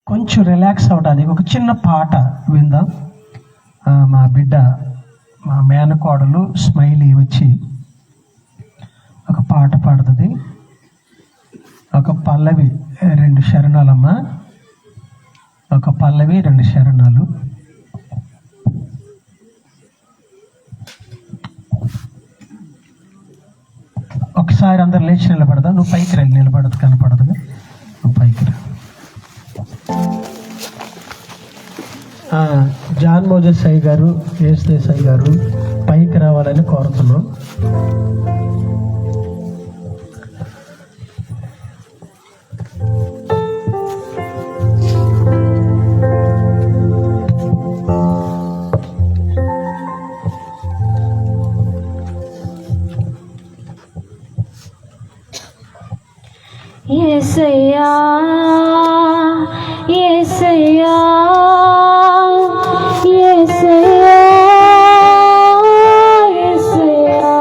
కొంచెం రిలాక్స్ అవ్వడానికి ఒక చిన్న పాట విందాం. మా బిడ్డ, మా మేనకోడలు స్మైలీ వచ్చి ఒక పాట పాడుతుంది. ఒక పల్లవి 2 శరణాలమ్మ, ఒక పల్లవి 2 శరణాలు. ఒకసారి అందరు లేచి నిలబడదా. నువ్వు పైకి రండి, నిలబడదు కనపడదుగా, నువ్వు పైకి రా. జాన్ మోజెస్ అయ్య గారు, ఏసుదేశ్ అయ్య గారు పైకి రావాలని కోరుతున్నాం. యేసయ్యా యేసయ్యా యేసయ్యా యేసయ్యా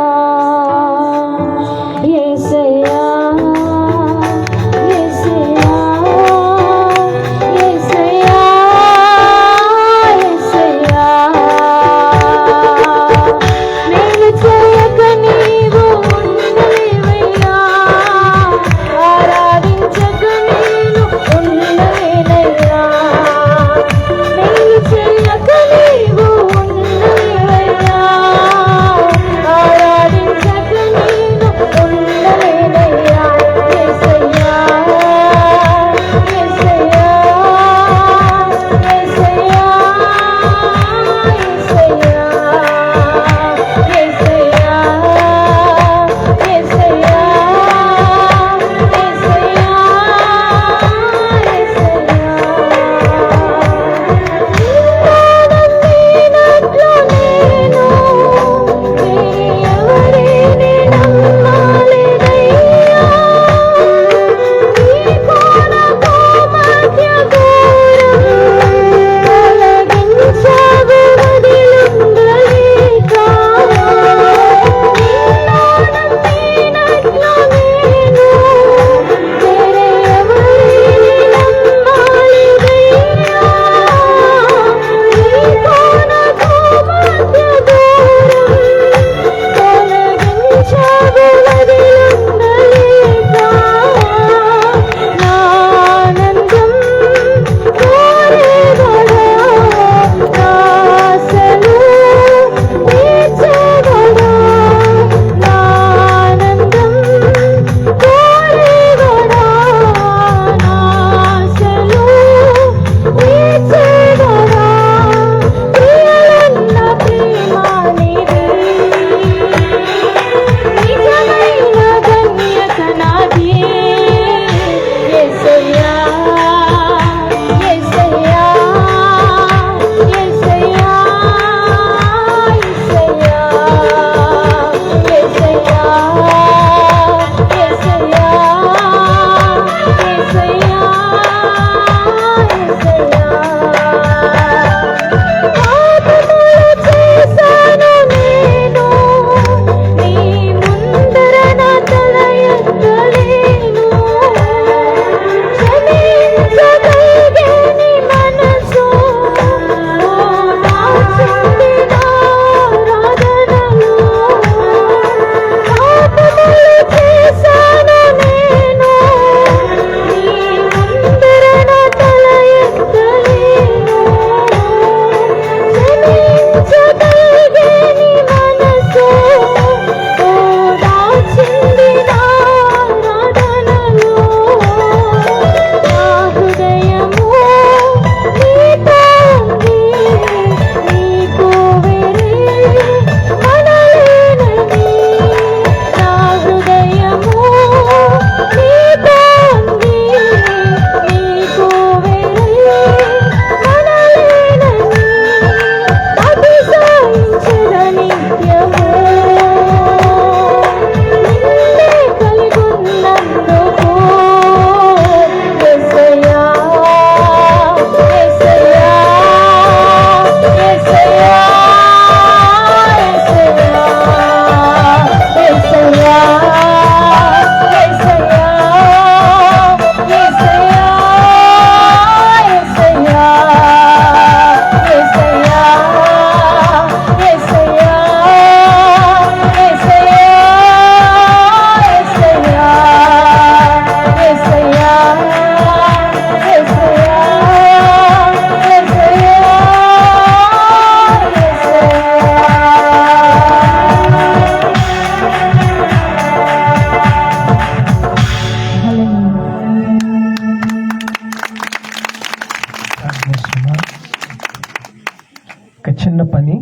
చిన్న పని.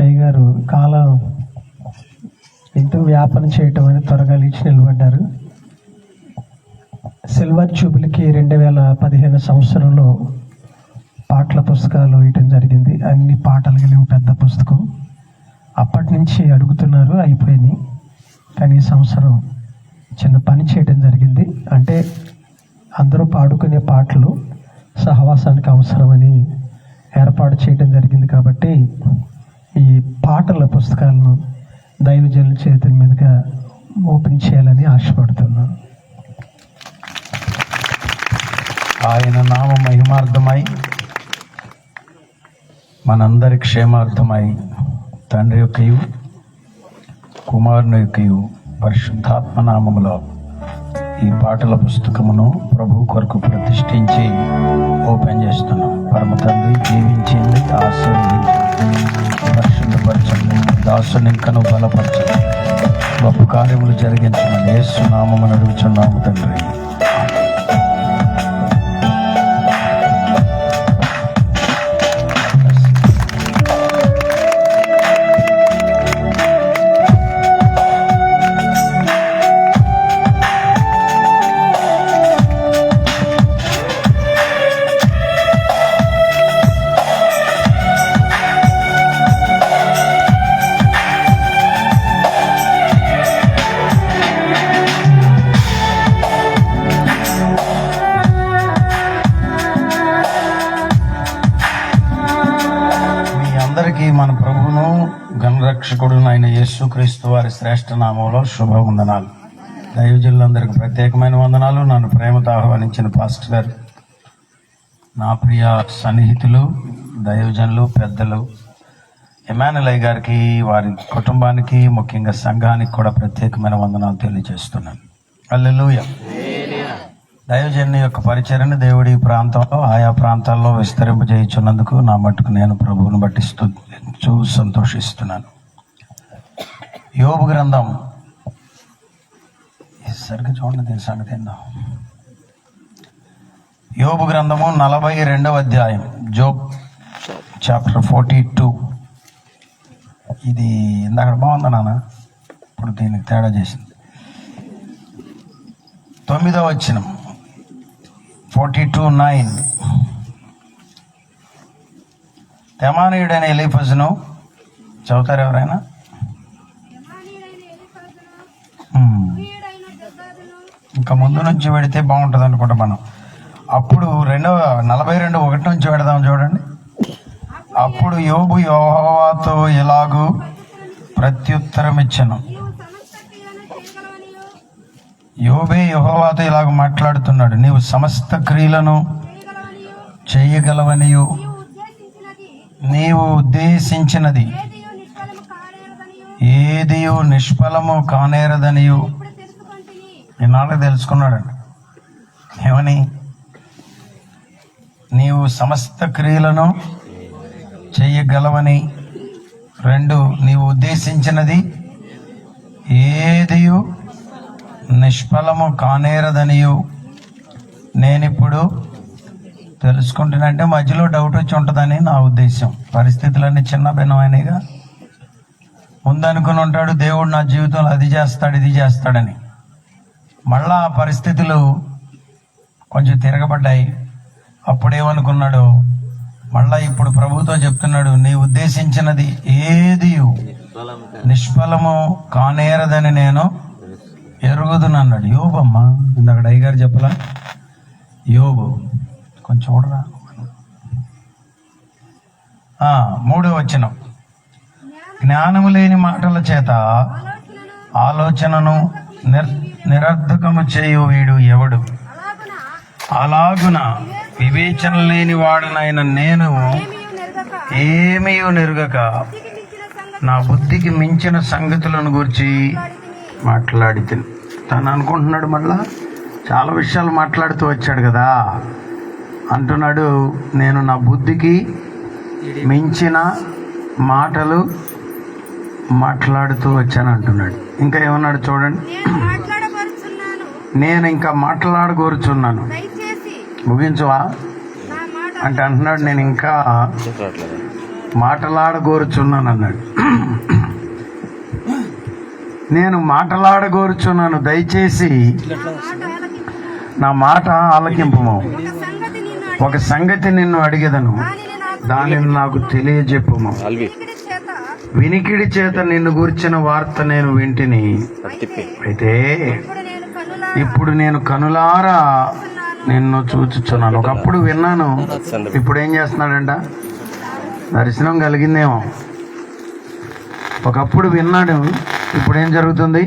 అయ్యగారు కాలం ఎంతో వ్యాపనం చేయటం అని త్వరగా లేచి నిలబడ్డారు. సిల్వర్ జూబిలీకి 2015 సంవత్సరంలో పాటల పుస్తకాలు వేయటం జరిగింది. అన్ని పాటలు కలిగిన పెద్ద పుస్తకం. అప్పటి నుంచి అడుగుతున్నారు, అయిపోయినాయి. కానీ ఈ సంవత్సరం చిన్న పని చేయటం జరిగింది. అంటే అందరూ పాడుకునే పాటలు సహవాసానికి అవసరమని ఏర్పాటు చేయడం జరిగింది. కాబట్టి ఈ పాటల పుస్తకాలను దైవజనుల చేతుల మీదుగా ఓపెన్ చేయాలని ఆశపడుతున్నాను. ఆయన నామ మహిమార్థమై మనందరి క్షేమార్థమై తండ్రి యొక్కయు కుమారుని యొక్కయు పరిశుద్ధాత్మ నామములో ఈ పాటల పుస్తకమును ప్రభు కొరకు ప్రతిష్ఠించి ఓపెన్ చేస్తున్నాం. పరమ తండ్రి జీవించింది, ఆశీర్వదించండి, పరిశుద్ధపరచండి, దాసుని ఇంకను బలపరచండి, గొప్ప కార్యములు జరిగించమని యేసు నామమున అడుగుచున్నాము తండ్రి. అందరికీ మన ప్రభువును గణరక్షకుడు అయిన యేసుక్రీస్తు వారి శ్రేష్ఠ నామంలో శుభవందనాలు. దైవజనులందరికీ ప్రత్యేకమైన వందనాలు. నన్ను ప్రేమతో ఆహ్వానించిన పాస్టర్ గారు, నా ప్రియ సన్నిహితులు, దైవజనులు, పెద్దలు, ఎమానుయేల్ గారికి, వారి కుటుంబానికి, ముఖ్యంగా సంఘానికి కూడా ప్రత్యేకమైన వందనాలు తెలియజేస్తున్నాను. హల్లెలూయా. దైవజనుని యొక్క పరిచర్యను దేవుడి ప్రాంతంలో ఆయా ప్రాంతాల్లో విస్తరింపజేయుచున్నందుకు నా మట్టుకు నేను ప్రభువును బట్టి సంతోషిస్తున్నాను. యోబు గ్రంథం సరిగ్గా చూడండి, దీని సంగతి ఏందో. యోబు గ్రంథము 42వ అధ్యాయం, జోబ్ చాప్టర్ 42. ఇది ఇందాక బాగుందా నాన్న, ఇప్పుడు దీనికి తేడా చేసింది. 9వ వచనం 42:9. తెమానీయుడైన ఎలీఫజును చదువుతారు ఎవరైనా? ఇంకా ముందు నుంచి పెడితే బాగుంటుంది అనుకుంటా మనం. అప్పుడు 42:1 నుంచి పెడదాం చూడండి. అప్పుడు యోబు యెహోవాతో ఇలాగూ ప్రత్యుత్తరం ఇచ్చెను. యోబే యెహోవాతో ఇలాగ మాట్లాడుతున్నాడు, నీవు సమస్త క్రియలను చేయగలవనియు, నీవు ఉద్దేశించినది ఏదియు నిష్ఫలము కానేరదనియు ఈనాడు తెలుసుకున్నాడండి. ఏమని? నీవు సమస్త క్రియలను చేయగలవని, 2 నీవు ఉద్దేశించినది ఏదియు నిష్ఫలము కానేరదనియు నేనిప్పుడు తెలుసుకుంటున్నంటే మధ్యలో డౌట్ వచ్చి ఉంటుందని నా ఉద్దేశం. పరిస్థితులన్నీ చిన్న భిన్నమైనగా ముందనుకుని ఉంటాడు, దేవుడు నా జీవితంలో అది చేస్తాడు ఇది చేస్తాడని. మళ్ళా ఆ పరిస్థితులు కొంచెం తిరగబడ్డాయి. అప్పుడేమనుకున్నాడు, మళ్ళా ఇప్పుడు ప్రభుతో చెప్తున్నాడు, నీ ఉద్దేశించినది ఏది నిష్ఫలము కానేరదని నేను ఎరుగుదునన్నాడు. యోబమ్మ, ఇందాక అయ్యగారు చెప్పలా, యోబు కొంచెం చూడరా. 3వ వచనం, జ్ఞానము లేని మాటల చేత ఆలోచనను నిరర్ధకము చేయు వీడు ఎవడు? అలాగున వివేచన లేని వాడనైన నేను ఏమీ నెరుగక నా బుద్ధికి మించిన సంగతులను గురించి మాట్లాడి తను అనుకుంటున్నాడు. మళ్ళా చాలా విషయాలు మాట్లాడుతూ వచ్చాడు కదా, అంటున్నాడు, నేను నా బుద్ధికి మించిన మాటలు మాట్లాడుతూ వచ్చాను అంటున్నాడు. ఇంకా ఏమన్నాడు చూడండి, నేను ఇంకా మాట్లాడగోరుచున్నాను. ముగించువా? అంటే అంటున్నాడు, నేను ఇంకా మాటలాడగోరుచున్నాను అన్నాడు. నేను మాటలాడగోరుచున్నాను, దయచేసి నా మాట ఆలకింపుము. ఒక సంగతి నిన్ను అడిగెదను, దానిని నాకు తెలియజెప్పుము. వినికిడి చేత నిన్ను గూర్చిన వార్త నేను వింటిని, అయితే ఇప్పుడు నేను కనులారా నిన్ను చూచుచున్నాను. ఒకప్పుడు విన్నాను, ఇప్పుడు ఏం చేస్తున్నాడంట? దర్శనం కలిగిందేమో. ఒకప్పుడు విన్నాడు, ఇప్పుడు ఏం జరుగుతుంది?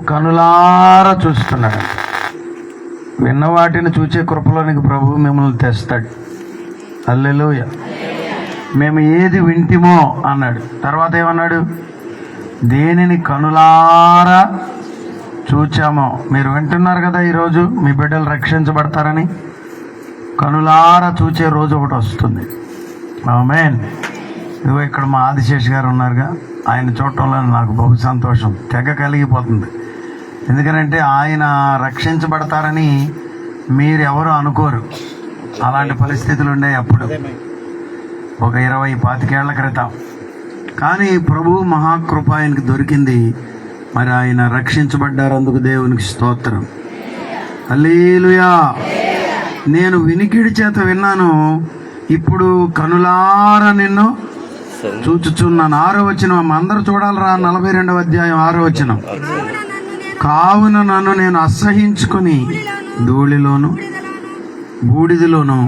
కనులారా చూస్తున్నాడు. విన్న వాటిని చూచే కృపలోనికి ప్రభువు మిమ్మల్ని తెస్తాడు. హల్లెలూయా. మేము ఏది వింటిమో అన్నాడు. తర్వాత ఏమన్నాడు? దేనిని కనులారా చూచామో. మీరు వింటున్నారు కదా, ఈరోజు మీ బిడ్డలు రక్షించబడతారని కనులారా చూచే రోజు ఒకటి వస్తుంది. ఆమేన్. ఇదిగో ఇక్కడ మా ఆదిశేష్ గారు ఉన్నారుగా, ఆయన చూడటంలో నాకు బహు సంతోషం, తెగ కలిగిపోతుంది. ఎందుకంటే ఆయన రక్షించబడతారని మీరెవరు అనుకోరు. అలాంటి పరిస్థితులు ఉండే అప్పుడు, ఒక 20-25 ఏళ్ల క్రితం. కానీ ప్రభువు మహాకృప ఆయనకి దొరికింది. మరి ఆయన రక్షించబడ్డారు, అందుకు దేవునికి స్తోత్రం. హల్లెలూయా. నేను వినికిడి చేత విన్నాను, ఇప్పుడు కనులారా నిన్ను చూచుచున్నాను. 6వ వచనం అందరూ చూడాలరా, 42వ అధ్యాయం 6వ వచనం. కావున నన్ను నేను అసహించుకుని ధూళిలోను బూడిదలోను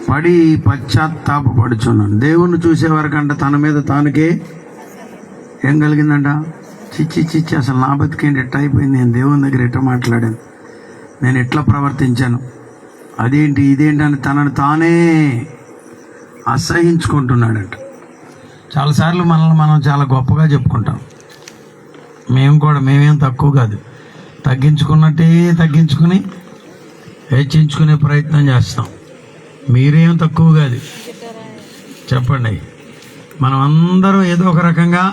పడి పశ్చాత్తాపడుచున్నాను. దేవుణ్ణి చూసేవారికంట తన మీద తానుకే ఏం కలిగిందంట? చిచ్చి అసలు నా బతికేంటి ఎట్లా అయిపోయింది, నేను దేవుని దగ్గర ఎట్లా మాట్లాడాను, నేను ఎట్లా ప్రవర్తించాను, అదేంటి ఇదేంటి అని తనను తానే అసహించుకుంటున్నాడంట. చాలాసార్లు మనల్ని మనం చాలా గొప్పగా చెప్పుకుంటాం. మేమేం తక్కువ కాదు, తగ్గించుకున్నట్టే తగ్గించుకుని హెచ్చించుకునే ప్రయత్నం చేస్తాం. మీరేం తక్కువ కాదు, చెప్పండి. మనం అందరం ఏదో ఒక రకంగా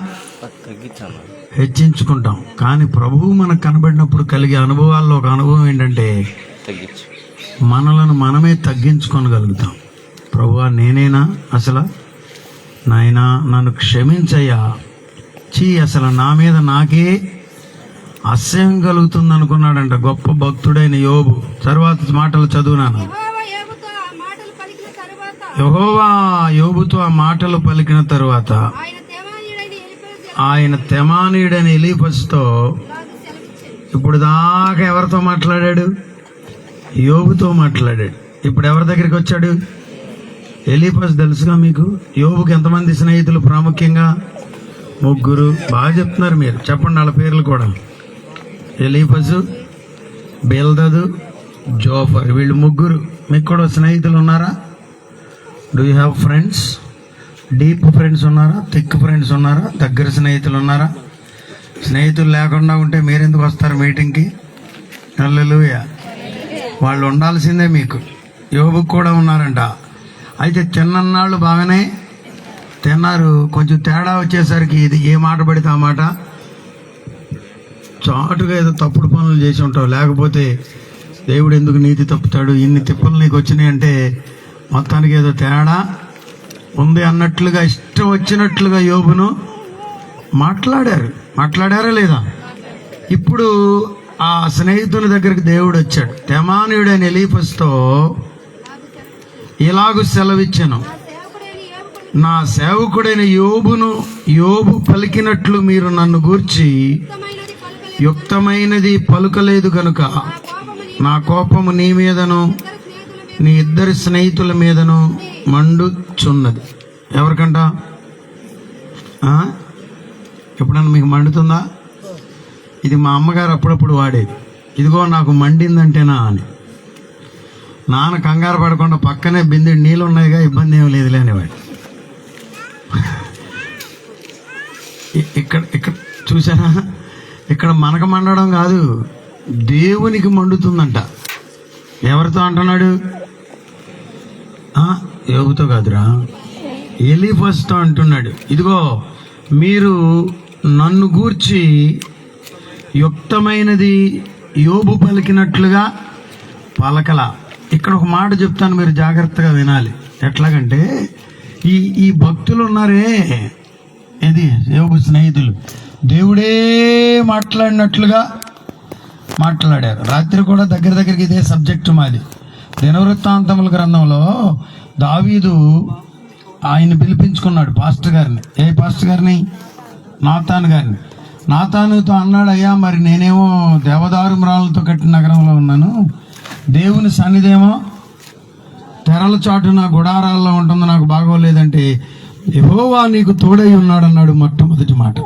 హెచ్చించుకుంటాం. కానీ ప్రభువు మనకు కనబడినప్పుడు కలిగే అనుభవాల్లో ఒక అనుభవం ఏంటంటే మనలను మనమే తగ్గించుకోగలుగుతాం. ప్రభువా, నేనేనా అసలు? నాయనా నన్ను క్షమించయ్యా, అసలు నా మీద నాకే అసహ్యం కలుగుతుంది అనుకున్నాడంట గొప్ప భక్తుడైన యోబు. తర్వాత మాటలు చదువునాను. యెహోవా యోబుతో ఆ మాటలు పలికిన తరువాత ఆయన తెమానీయుడైన ఎలీఫజుతో, ఇప్పుడు దాకా ఎవరితో మాట్లాడాడు? యోబుతో మాట్లాడాడు. ఇప్పుడు ఎవరి దగ్గరికి వచ్చాడు? ఎలీఫజు తెలుసుగా మీకు. యోబుకి ఎంతమంది స్నేహితులు? ప్రాముఖ్యంగా 3. బాగా చెప్తున్నారు మీరు, చెప్పండి వాళ్ళ పేర్లు కూడా. ఎలీఫజు, బిల్దదు, జోఫర్, వీళ్ళు 3. మీకు కూడా స్నేహితులు ఉన్నారా? Do you have friends? Deep friends ఉన్నారా? థిక్ ఫ్రెండ్స్ ఉన్నారా? దగ్గర స్నేహితులు ఉన్నారా? స్నేహితులు లేకుండా ఉంటే మీరెందుకు వస్తారు మీటింగ్కి? హల్లెలూయా. వాళ్ళు ఉండాల్సిందే మీకు. యోబుకు కూడా ఉన్నారంట. అయితే తిన్నన్నాళ్ళు బాగానే తిన్నారు, కొంచెం తేడా వచ్చేసరికి ఇది ఏ మాట పడితే ఆ మాట చాటుగా ఏదో తప్పుడు పనులు చేసి ఉంటావు. లేకపోతే దేవుడు ఎందుకు నీతి తప్పుతాడు, ఇన్ని తిప్పలు నీకు వచ్చినాయి అంటే మొత్తానికి ఏదో తేడా ఉంది అన్నట్లుగా ఇష్టం వచ్చినట్లుగా యోబును మాట్లాడారా లేదా? ఇప్పుడు ఆ స్నేహితుని దగ్గరికి దేవుడు వచ్చాడు. తెమానీయుడైన ఎలీఫజుతో ఇలాగు సెలవిచ్చాను, నా సేవకుడైన యోబు పలికినట్లు మీరు నన్ను గూర్చి యుక్తమైనది పలుకలేదు కనుక నా కోపము నీ మీదను నీ 2 స్నేహితుల మీదను మండుచున్నది. ఎవరికంట? ఎప్పుడన్నా మీకు మండుతుందా? ఇది మా అమ్మగారు అప్పుడప్పుడు వాడేది. ఇదిగో నాకు మండిందంటేనా అని. నాన్న కంగారు పడకుండా పక్కనే బిందె నీళ్ళు ఉన్నాయిగా, ఇబ్బంది ఏమి లేదులే అనేవాడు. ఇక్కడ చూసారా, ఇక్కడ మనకు మండడం కాదు, దేవునికి మండుతుందంట. ఎవరితో అంటున్నాడు? యోబుతో కాదురా, ఎలీఫజుతో అంటున్నాడు. ఇదిగో మీరు నన్ను గూర్చి యుక్తమైనది యోబు పలికినట్లుగా పలకల. ఇక్కడ ఒక మాట చెప్తాను, మీరు జాగ్రత్తగా వినాలి. ఎట్లాగంటే ఈ భక్తులు ఉన్నారే, ఇది యోబు స్నేహితులు, దేవుడే మాట్లాడినట్లుగా మాట్లాడారు. రాత్రి కూడా దగ్గరికి ఇదే సబ్జెక్టు మాది. దినవృత్తాంతముల గ్రంథంలో దావీదు ఆయన పిలిపించుకున్నాడు పాస్టర్ గారిని. ఏ పాస్టర్ గారిని? నాతాను గారిని. నాతానుతో అన్నాడు, అయ్యా మరి నేనేమో దేవదారు మ్రాలతో కట్టిన నగరంలో ఉన్నాను, దేవుని సన్నిధేమో తెరల చాటున గుడారాల్లో ఉంటుంది, నాకు బాగోలేదంటే యెహోవా నీకు తోడై ఉన్నాడు అన్నాడు మొట్టమొదటి మాట.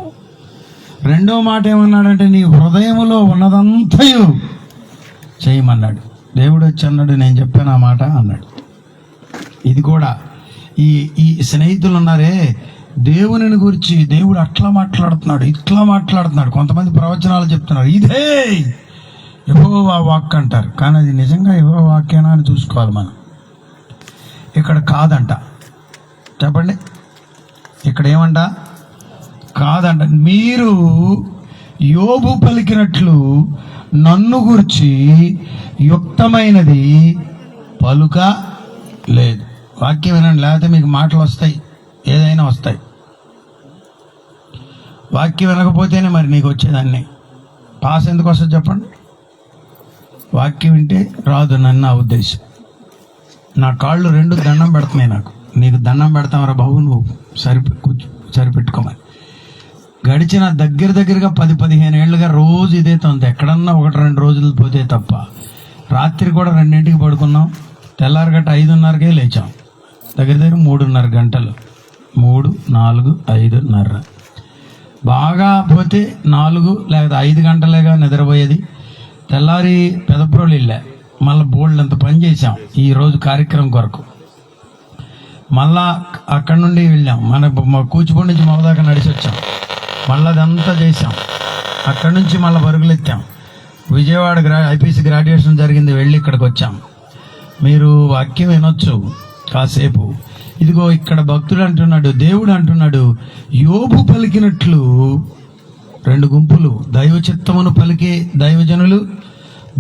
రెండో మాట ఏమన్నాడంటే నీ హృదయములో ఉన్నదంతయు చేయమన్నాడు. దేవుడు వచ్చి అన్నాడు, నేను చెప్పాను ఆ మాట అన్నాడు. ఇది కూడా ఈ స్నేహితులు ఉన్నారే, దేవుని గురించి దేవుడు అట్లా మాట్లాడుతున్నాడు, ఇట్లా మాట్లాడుతున్నాడు. కొంతమంది ప్రవచనాలు చెప్తున్నారు, ఇదే యెహోవా వాక్ అంటారు, కానీ అది నిజంగా యెహోవా వాక్యేనా అని చూసుకోవాలి మనం. ఇక్కడ కాదంట, చెప్పండి, ఇక్కడ ఏమంట? కాదంట. మీరు యోబు పలికినట్లు నన్ను గురించి యుక్తమైనది పలుక లేదు. వాక్యం వినండి, లేకపోతే మీకు మాటలు వస్తాయి, ఏదైనా వస్తాయి. వాక్యం వినకపోతేనే మరి నీకు వచ్చేదాన్ని. పాస్ ఎందుకు వస్తుంది చెప్పండి? వాక్యం వింటే రాదు నన్ను, నా ఉద్దేశం. నా కాళ్ళు రెండు దండం పెడుతున్నాయి నాకు. నీకు దండం పెడతామరా బాబు, నువ్వు సరిపెట్టుకోమని. గడిచిన దగ్గరగా 10-15 ఏళ్ళుగా రోజు ఇదే తొంత. ఎక్కడన్నా 1-2 రోజులు పోతే తప్ప. రాత్రి కూడా 2ంటికి పడుకున్నాం, తెల్లారగట్ట 5:30కే లేచాం. దగ్గర 3:30 గంటలు. 3, 4, 5:30. బాగా పోతే 4 లేదా 5 గంటలేగా నిద్రపోయేది. తెల్లారి పెదప్రోలు వెళ్ళా, మళ్ళీ బోల్డ్ అంత పని చేసాం ఈరోజు కార్యక్రమం కొరకు. మళ్ళా అక్కడి నుండి వెళ్ళాం, మన కూచిపూడి నుంచి మొదదాకా నడిచి వచ్చాం, మళ్ళీ అదంతా చేసాం. అక్కడి నుంచి మళ్ళీ పరుగులు ఎత్తాం. విజయవాడ ఐపీసీ గ్రాడ్యుయేషన్ జరిగింది, వెళ్ళి ఇక్కడికి వచ్చాం. మీరు వాక్యం వినొచ్చు కాసేపు. ఇదిగో ఇక్కడ భక్తుడు అంటున్నాడు, దేవుడు అంటున్నాడు, యోబు పలికినట్లు 2 గుంపులు, దైవ చిత్తమును పలికే దైవజనులు,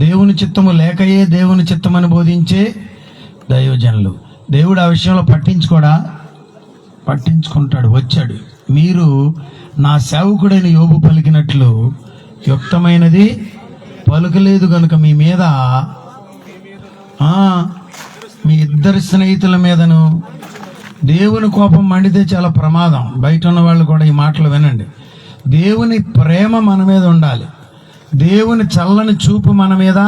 దేవుని చిత్తము లేకయే దేవుని చిత్తమని బోధించే దైవజనులు. దేవుడు ఆ విషయంలో పట్టించుకుంటాడు. వచ్చాడు, మీరు నా సేవకుడైన యోబు పలికినట్లు యుక్తమైనది పలుకలేదు కనుక మీ మీద, మీ ఇద్దరి స్నేహితుల మీదను దేవుని కోపం మండితే చాలా ప్రమాదం. బయట ఉన్న వాళ్ళు కూడా ఈ మాటలు వినండి. దేవుని ప్రేమ మన మీద ఉండాలి, దేవుని చల్లని చూపు మన మీద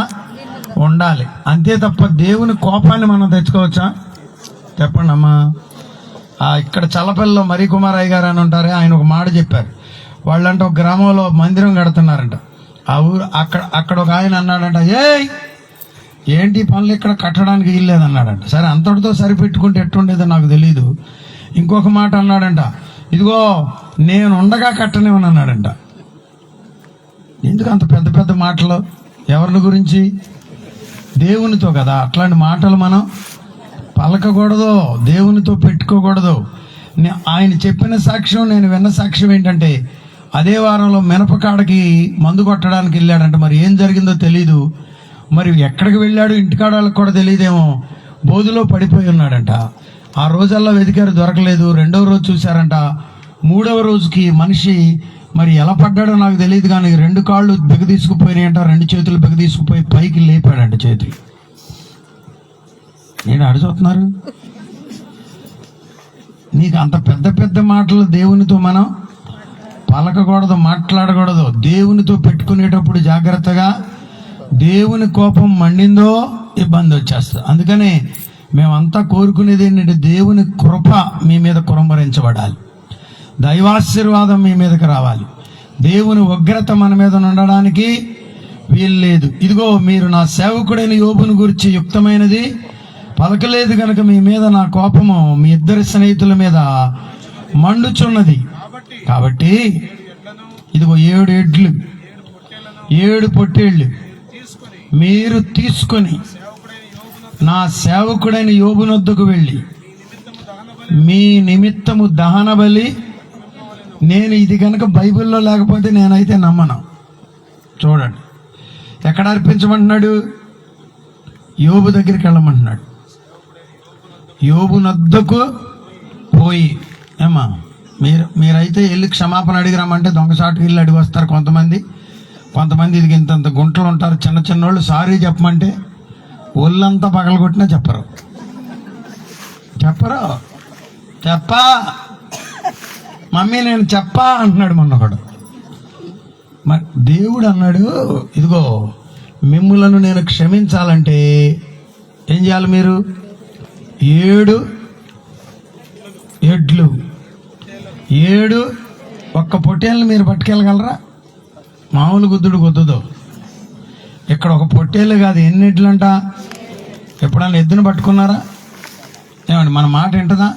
ఉండాలి, అంతే తప్ప దేవుని కోపాన్ని మనం తెచ్చుకోవచ్చా? చెప్పండి అమ్మా. ఇక్కడ చల్లపల్లిలో మరీ కుమారయ్య గారు అని ఉంటారే, ఆయన ఒక మాట చెప్పారు. వాళ్ళంటే ఒక గ్రామంలో మందిరం కడుతున్నారంట. ఆ ఊరు అక్కడ ఒక ఆయన అన్నాడంట, ఏంటి పనులు ఇక్కడ కట్టడానికి వీల్లేదన్నాడంట. సరే, అంతటితో సరిపెట్టుకుంటే ఎట్టుండేదో నాకు తెలీదు. ఇంకొక మాట అన్నాడంట, ఇదిగో నేను ఉండగా కట్టనివ్వను అన్నాడంట. ఎందుకు అంత పెద్ద పెద్ద మాటలు? ఎవరి గురించి? దేవునితో కదా. అట్లాంటి మాటలు మనం పలకకూడదు, దేవునితో పెట్టుకోకూడదు. ఆయన చెప్పిన సాక్ష్యం, నేను విన్న సాక్ష్యం ఏంటంటే, అదే వారంలో మినపకాడకి మందు కొట్టడానికి వెళ్ళాడంట. మరి ఏం జరిగిందో తెలీదు, మరి ఎక్కడికి వెళ్ళాడు ఇంటికాడ వాళ్ళకి కూడా తెలియదేమో. బోధులో పడిపోయి ఉన్నాడంట. ఆ రోజల్లా వెతికారు, దొరకలేదు. 2వ రోజు చూశారంట. 3వ రోజుకి మనిషి మరి ఎలా పడ్డాడో నాకు తెలియదు, కానీ 2 కాళ్ళు బిగదీసుకుపోయినాయంట, 2 చేతులు బిగదీసుకుపోయి పైకి లేపాడంట చేతులు. నేను అడుగుతున్నారు, నీకు అంత పెద్ద పెద్ద మాటలు దేవునితో మనం పలకకూడదు, మాట్లాడకూడదు. దేవునితో పెట్టుకునేటప్పుడు జాగ్రత్తగా, దేవుని కోపం మండిందో ఇబ్బంది వచ్చేస్తుంది. అందుకనే మేమంతా కోరుకునేది ఏంటంటే, దేవుని కృప మీ మీద కురంభరించబడాలి, దైవాశీర్వాదం మీ మీదకి రావాలి. దేవుని ఉగ్రత మన మీద ఉండడానికి వీలు లేదు. ఇదిగో మీరు నా సేవకుడైన యోబుని గురించి యుక్తమైనది పలకలేదు కనుక మీ మీద నా కోపము మీ ఇద్దరి స్నేహితుల మీద మండుచున్నది. కాబట్టి ఇదిగో 7 ఎడ్లు 7 పొట్టేళ్లు మీరు తీసుకొని నా సేవకుడైన యోబునొద్దకు వెళ్ళి మీ నిమిత్తము దహన బలి, నేను ఇది కనుక బైబిల్లో లేకపోతే నేనైతే నమ్మను. చూడండి, ఎక్కడ అర్పించమంటున్నాడు? యోబు దగ్గరికి వెళ్ళమంటున్నాడు. యోబు నద్దకు పోయి, ఏమా మీరైతే వెళ్ళి క్షమాపణ అడిగిరామంటే దొంగసాటుకు వెళ్ళి అడిగి వస్తారు కొంతమంది ఇది ఇంత గుంటలు ఉంటారు చిన్న చిన్నోళ్ళు. సారీ చెప్పమంటే ఒళ్ళంతా పగలగొట్టినా చెప్పరు. మమ్మీ నేను చెప్పా అంటున్నాడు మొన్న ఒకడు. మరి దేవుడు అన్నాడు, ఇదిగో మిమ్ములను నేను క్షమించాలంటే ఏం చేయాలి? మీరు 7 ఎడ్లు 7 ఒక్క పొట్టేళ్ళని మీరు పట్టుకెళ్ళగలరా? మామూలు గుద్దుడు గుద్దుదు. ఇక్కడ ఒక పొట్టేళ్ళు కాదు, ఎన్ని ఎడ్లు అంట? ఎప్పుడన్నా ఎద్దును పట్టుకున్నారా? ఏమండి మన మాట వింటదా?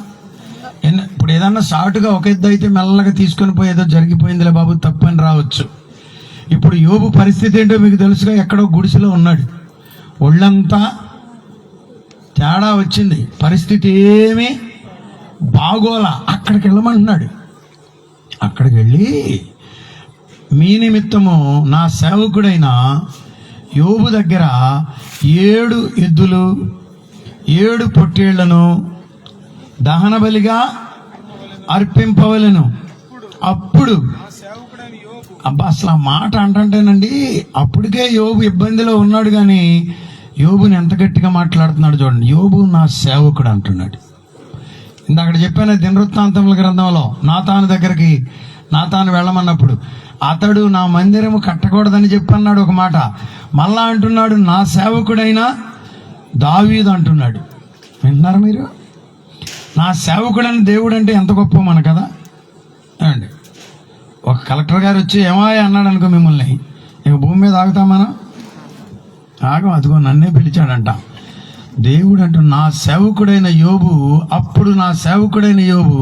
ఇప్పుడు ఏదన్నా షార్ట్గా ఒక ఎద్దు అయితే మెల్లగా తీసుకొని పోయి ఏదో జరిగిపోయిందిలే బాబు తప్పని రావచ్చు. ఇప్పుడు యోబు పరిస్థితి ఏంటో మీకు తెలుసుగా, ఎక్కడో గుడిసెలో ఉన్నాడు. ఒళ్ళంతా తేడా వచ్చింది, పరిస్థితి ఏమీ బాగోలా. అక్కడికి వెళ్ళమంటున్నాడు. అక్కడికి వెళ్ళి మీ నిమిత్తము నా సేవకుడైన యోబు దగ్గర 7 ఎద్దులు 7 పొట్టేళ్లను దహన బలిగా అర్పింపవలెను. అప్పుడు అబ్బా అసలు ఆ మాట అంటంటేనండి, అప్పటికే యోబు ఇబ్బందిలో ఉన్నాడు. కానీ యోబుని ఎంత గట్టిగా మాట్లాడుతున్నాడు చూడండి. యోబు నా సేవకుడు అంటున్నాడు. ఇందాక చెప్పాను దినవృత్తాంతముల గ్రంథంలో నాతాను వెళ్ళమన్నప్పుడు అతడు నా మందిరము కట్టకూడదని చెప్పన్నాడు ఒక మాట. మళ్ళా అంటున్నాడు నా సేవకుడైన దావీదు అంటున్నాడు. వింటున్నారు మీరు? నా సేవకుడైన దేవుడు అంటే ఎంత గొప్ప మన కదా అండి. ఒక కలెక్టర్ గారు వచ్చి ఏమాయ అన్నాడు అనుకో మిమ్మల్ని, ఇక భూమి మీద ఆగుతామనా? ఆగం. అదిగో నన్నే పిలిచాడంట దేవుడు. అంటూ నా సేవకుడైన యోబు, అప్పుడు నా సేవకుడైన యోబు,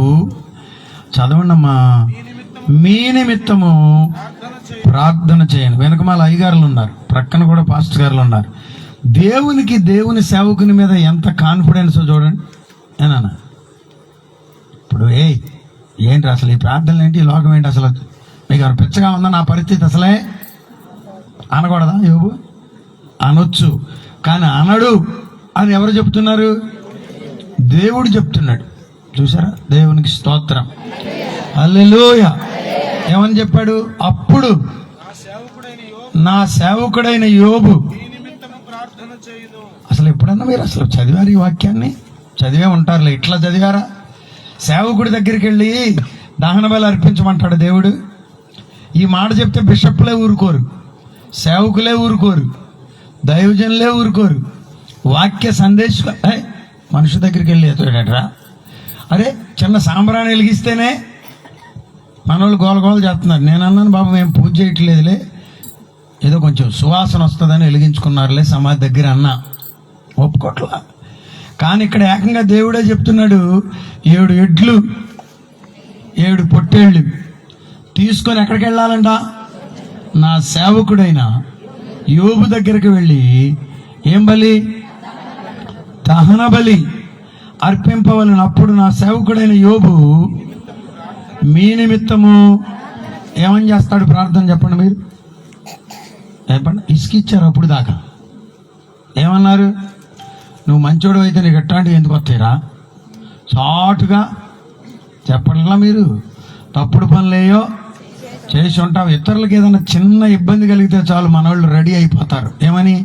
చదవండమ్మా, మీ నిమిత్తము ప్రార్థన చేయను. వెనకమాల అయ్యగారులు ఉన్నారు, ప్రక్కన కూడా పాస్టర్ గారులు ఉన్నారు. దేవుని సేవకుని మీద ఎంత కాన్ఫిడెన్స్ చూడండి. ఏనా ఇప్పుడు ఏంటి అసలు ఈ ప్రార్థనలు ఏంటి, ఈ లోకం ఏంటి, అసలు మీకు ఎవరు పిచ్చగా ఉందా? నా పరిస్థితి అసలే అనకూడదా? యోబు అనొచ్చు, కానీ అనడు అని ఎవరు చెప్తున్నారు? దేవుడు చెప్తున్నాడు. చూసారా? దేవునికి స్తోత్రం, హల్లెలూయా. ఏమని చెప్పాడు? అప్పుడు నా సేవకుడైన యోబు. అసలు ఎప్పుడన్నా మీరు అసలు చదివారు ఈ వాక్యాన్ని? చదివే ఉంటారులే. ఇట్లా చదివారా? సేవకుడి దగ్గరికి వెళ్ళి దహన బలి అర్పించమంటాడు దేవుడు. ఈ మాట చెప్తే బిషప్లే ఊరుకోరు, సేవకులే ఊరుకోరు, దైవజనులే ఊరుకోరు. వాక్య సందేశం మనుషు దగ్గరికి వెళ్ళి ఎత్తాడట్రా. అరే చిన్న సాంబ్రాన్ని వెలిగిస్తేనే మనోళ్ళు గోలగోలు చేస్తున్నారు. నేను అన్నాను బాబు మేము పూజ చేయట్లేదులే, ఏదో కొంచెం సువాసన వస్తుందని వెలిగించుకున్నారులే సమాధి దగ్గర అన్నా. ఒప్పుకోట్లా. కానీ ఇక్కడ ఏకంగా దేవుడే చెప్తున్నాడు 7 ఎడ్లు 7 పొట్టేళ్ళు తీసుకొని ఎక్కడికి వెళ్ళాలంట? నా సేవకుడైన యోబు దగ్గరికి వెళ్ళి ఏం బలి? దహన బలి అర్పింపవలను. అప్పుడు నా సేవకుడైన యోబు మీ నిమిత్తము ఏమని చేస్తాడు ప్రార్థన? చెప్పండి మీరు. చెప్పండి. ఇసుకిచ్చారు అప్పుడు దాకా. ఏమన్నారు? నువ్వు మంచోడు అయితే నీకు ఎట్లాంటివి ఎందుకు వస్తాయిరా? చాటుగా చెప్పట్లా మీరు. తప్పుడు పనులేయో చేసి ఉంటావు. ఇతరులకు ఏదైనా చిన్న ఇబ్బంది కలిగితే చాలు మనోళ్ళు రెడీ అయిపోతారు. ఏమని?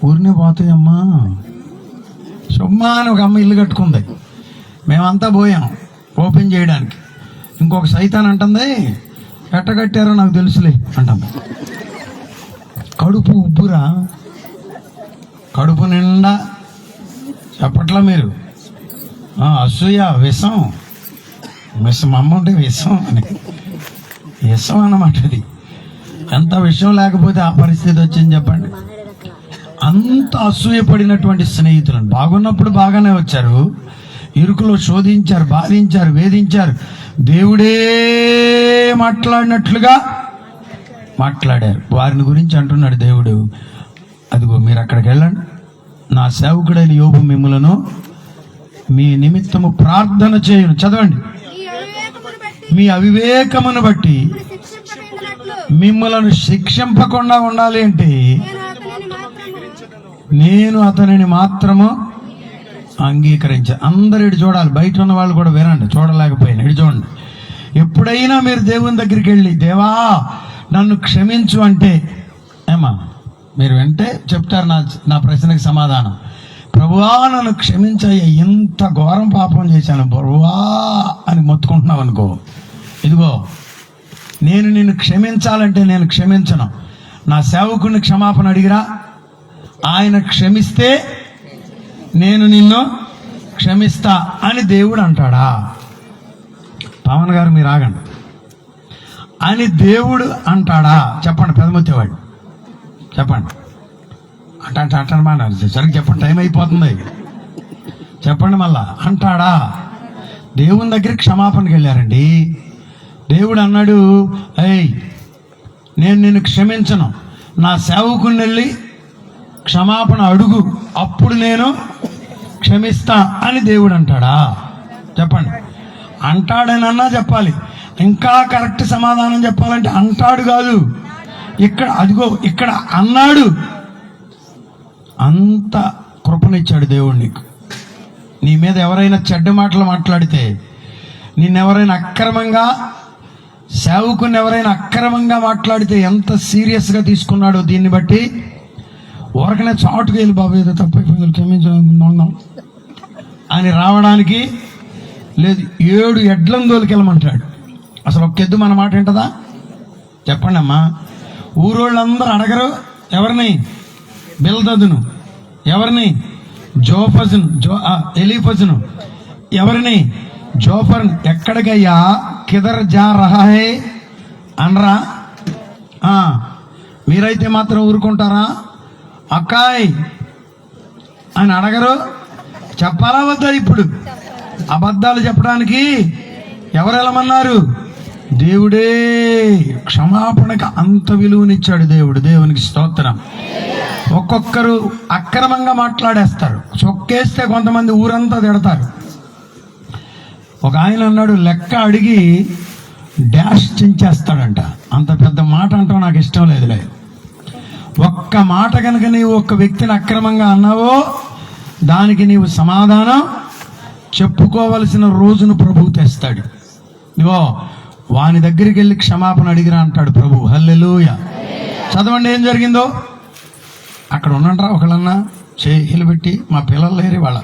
ఊరినే పోతాయమ్మా. సుమ్మా అని ఒక అమ్మ ఇల్లు కట్టుకుంది, మేమంతా పోయాం ఓపెన్ చేయడానికి. ఇంకొక సైతాన్ అంటుంది ఎట్ట కట్టారో నాకు తెలుసులే అంటుంది. కడుపు ఉబ్బురా, కడుపు నిండా చెప్పట్లా మీరు. అసూయ, విషం. మా అమ్మ ఉంటే విషం అని, విషం అన్నమాట. అది ఎంత విషయం లేకపోతే ఆ పరిస్థితి వచ్చింది చెప్పండి. అంత అసూయపడినటువంటి స్నేహితులను బాగున్నప్పుడు బాగానే వచ్చారు, ఇరుకులో శోధించారు, బాధించారు, వేధించారు. దేవుడే మాట్లాడినట్లుగా మాట్లాడారు. వారిని గురించి అంటున్నాడు దేవుడు. అదిగో మీరు అక్కడికి వెళ్ళండి. నా సేవకుడైన యోబు మిమ్ములను మీ నిమిత్తము ప్రార్థన చేయును. చదవండి. మీ అవివేకమును బట్టి మిమ్మలను శిక్షింపకుండా ఉండాలి అంటే నేను అతనిని మాత్రము అంగీకరించాను. అందరు ఇటు చూడాలి, బయట ఉన్న వాళ్ళు కూడా వినండి, చూడలేకపోయినా ఇటు చూడండి. ఎప్పుడైనా మీరు దేవుని దగ్గరికి వెళ్ళి దేవా నన్ను క్షమించు అంటే ఏమా మీరు వింటే చెప్తారు నా ప్రశ్నకి సమాధానం. ప్రభువా నన్ను క్షమించయ్యా, ఇంత ఘోరం పాపం చేశాను ప్రభువా అని మొత్తుకుంటున్నావు అనుకో, ఇదిగో నేను నిన్ను క్షమించాలంటే నేను క్షమించను. నా సేవకుని క్షమాపణ అడిగిరా, ఆయన క్షమిస్తే నేను నిన్ను క్షమిస్తా అని దేవుడు అంటాడా? పవన్ గారు మీరు ఆగండి. అని దేవుడు అంటాడా? చెప్పండి పెదమొత్తేవాడు, చెప్పండి. అంటే మాట సరిగ్గా చెప్పండి, టైం అయిపోతుంది. చెప్పండి మళ్ళా, అంటాడా? దేవుని దగ్గర క్షమాపణకి వెళ్ళారండి. దేవుడు అన్నాడు, ఏయ్ నేను నిన్ను క్షమించను, నా సేవకుని వెళ్ళి క్షమాపణ అడుగు, అప్పుడు నేను క్షమిస్తా అని దేవుడు అంటాడా? చెప్పండి. అంటాడనన్నా చెప్పాలి. ఇంకా కరెక్ట్ సమాధానం చెప్పాలంటే అంటాడు కాదు, ఇక్కడ అదిగో ఇక్కడ అన్నాడు. అంత కృపనిచ్చాడు దేవుడు నీకు. నీ మీద ఎవరైనా చెడ్డ మాటలు మాట్లాడితే, నిన్నెవరైనా అక్రమంగా సేవకుని ఎవరైనా అక్రమంగా మాట్లాడితే ఎంత సీరియస్గా తీసుకున్నాడో దీన్ని బట్టి ఊరకనే చాటుకు వెళ్ళి బాబు ఏదో తప్పైపోయింది క్షమించడం అని రావడానికి లేదు. 7 ఎడ్లను తోలికెళ్ళమంటాడు. అసలు ఒక్క ఎద్దు మన మాట ఏంటదా? చెప్పండి అమ్మా. ఊరోళ్ళందరూ అడగరు ఎవరిని? బిల్దదును. ఎవరిని? జోఫజును. ఎలీఫజును. ఎవరిని? జోఫర్ను. ఎక్కడికయ్యా? కిదర్ జా రహాహే అనరా? మీరైతే మాత్రం ఊరుకుంటారా? అక్కాయ్ అని అడగరు. చెప్పాలా వద్దా? ఇప్పుడు అబద్ధాలు చెప్పడానికి ఎవరు వెళ్ళమన్నారు? దేవుడే. క్షమాపణకు అంత విలువనిచ్చాడు దేవుడు. దేవునికి స్తోత్రం. ఒక్కొక్కరు అక్రమంగా మాట్లాడేస్తారు, చొక్కేస్తే కొంతమంది ఊరంతా తిడతారు. ఒక ఆయన అన్నాడు, లెక్క అడిగి డాష్ చించేస్తాడంట. అంత పెద్ద మాట అంటావు నాకు ఇష్టం లేదులే. ఒక్క మాట కనుక నీవు ఒక్క వ్యక్తిని అక్రమంగా అన్నావో దానికి నీవు సమాధానం చెప్పుకోవలసిన రోజును ప్రభువు తెస్తాడు. ఇగో వాని దగ్గరికి వెళ్ళి క్షమాపణ అడిగిరా అంటాడు ప్రభు. హల్లెలూయా. చదవండి ఏం జరిగిందో. అక్కడ ఉన్నట్రా ఒకళ్ళన్నా చేతులు పెట్టి, మా పిల్లలు లేరు వాళ్ళ,